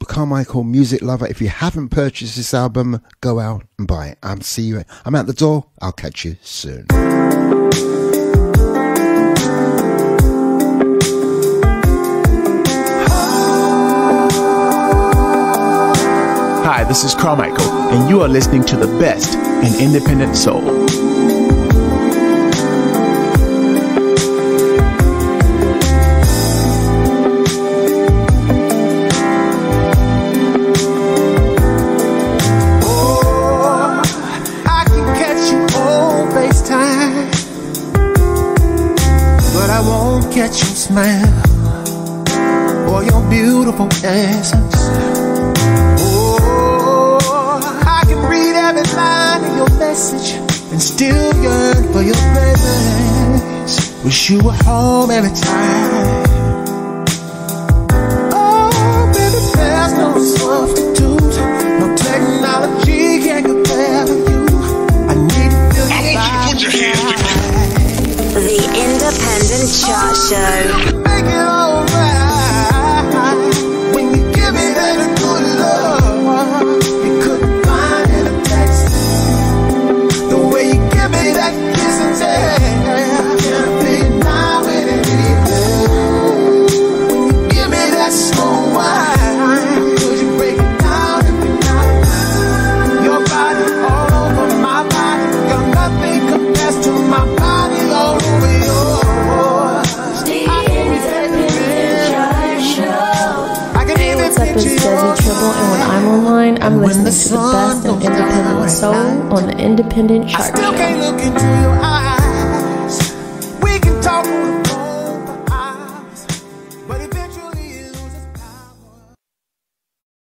Carmichael Music Lover. If you haven't purchased this album, go out and buy it. I'm out the door. I'll catch you soon. Hi, this is Carmichael, and you are listening to the best in independent soul. Oh, I can catch you on FaceTime, but I won't catch your smile or your beautiful essence. Every line of your message and still yearn for your presence. Wish you were home every time. Oh, baby, there's no substitute. No technology can compare to you. I need to feel you. I want you to put your hands together. The Independent Chart Show. Make it alright when you give me that good love. You couldn't that kiss and tell. Can't be now when it is. When you give me that slow wine, could you break it down every night? Your body all over my body. Girl, nothing compares to my body all over yours. What's up, it's Desi Triple, and when I'm online, I'm listening to the best in independent soul on the Independent Chart Show. Can't look into your eyes.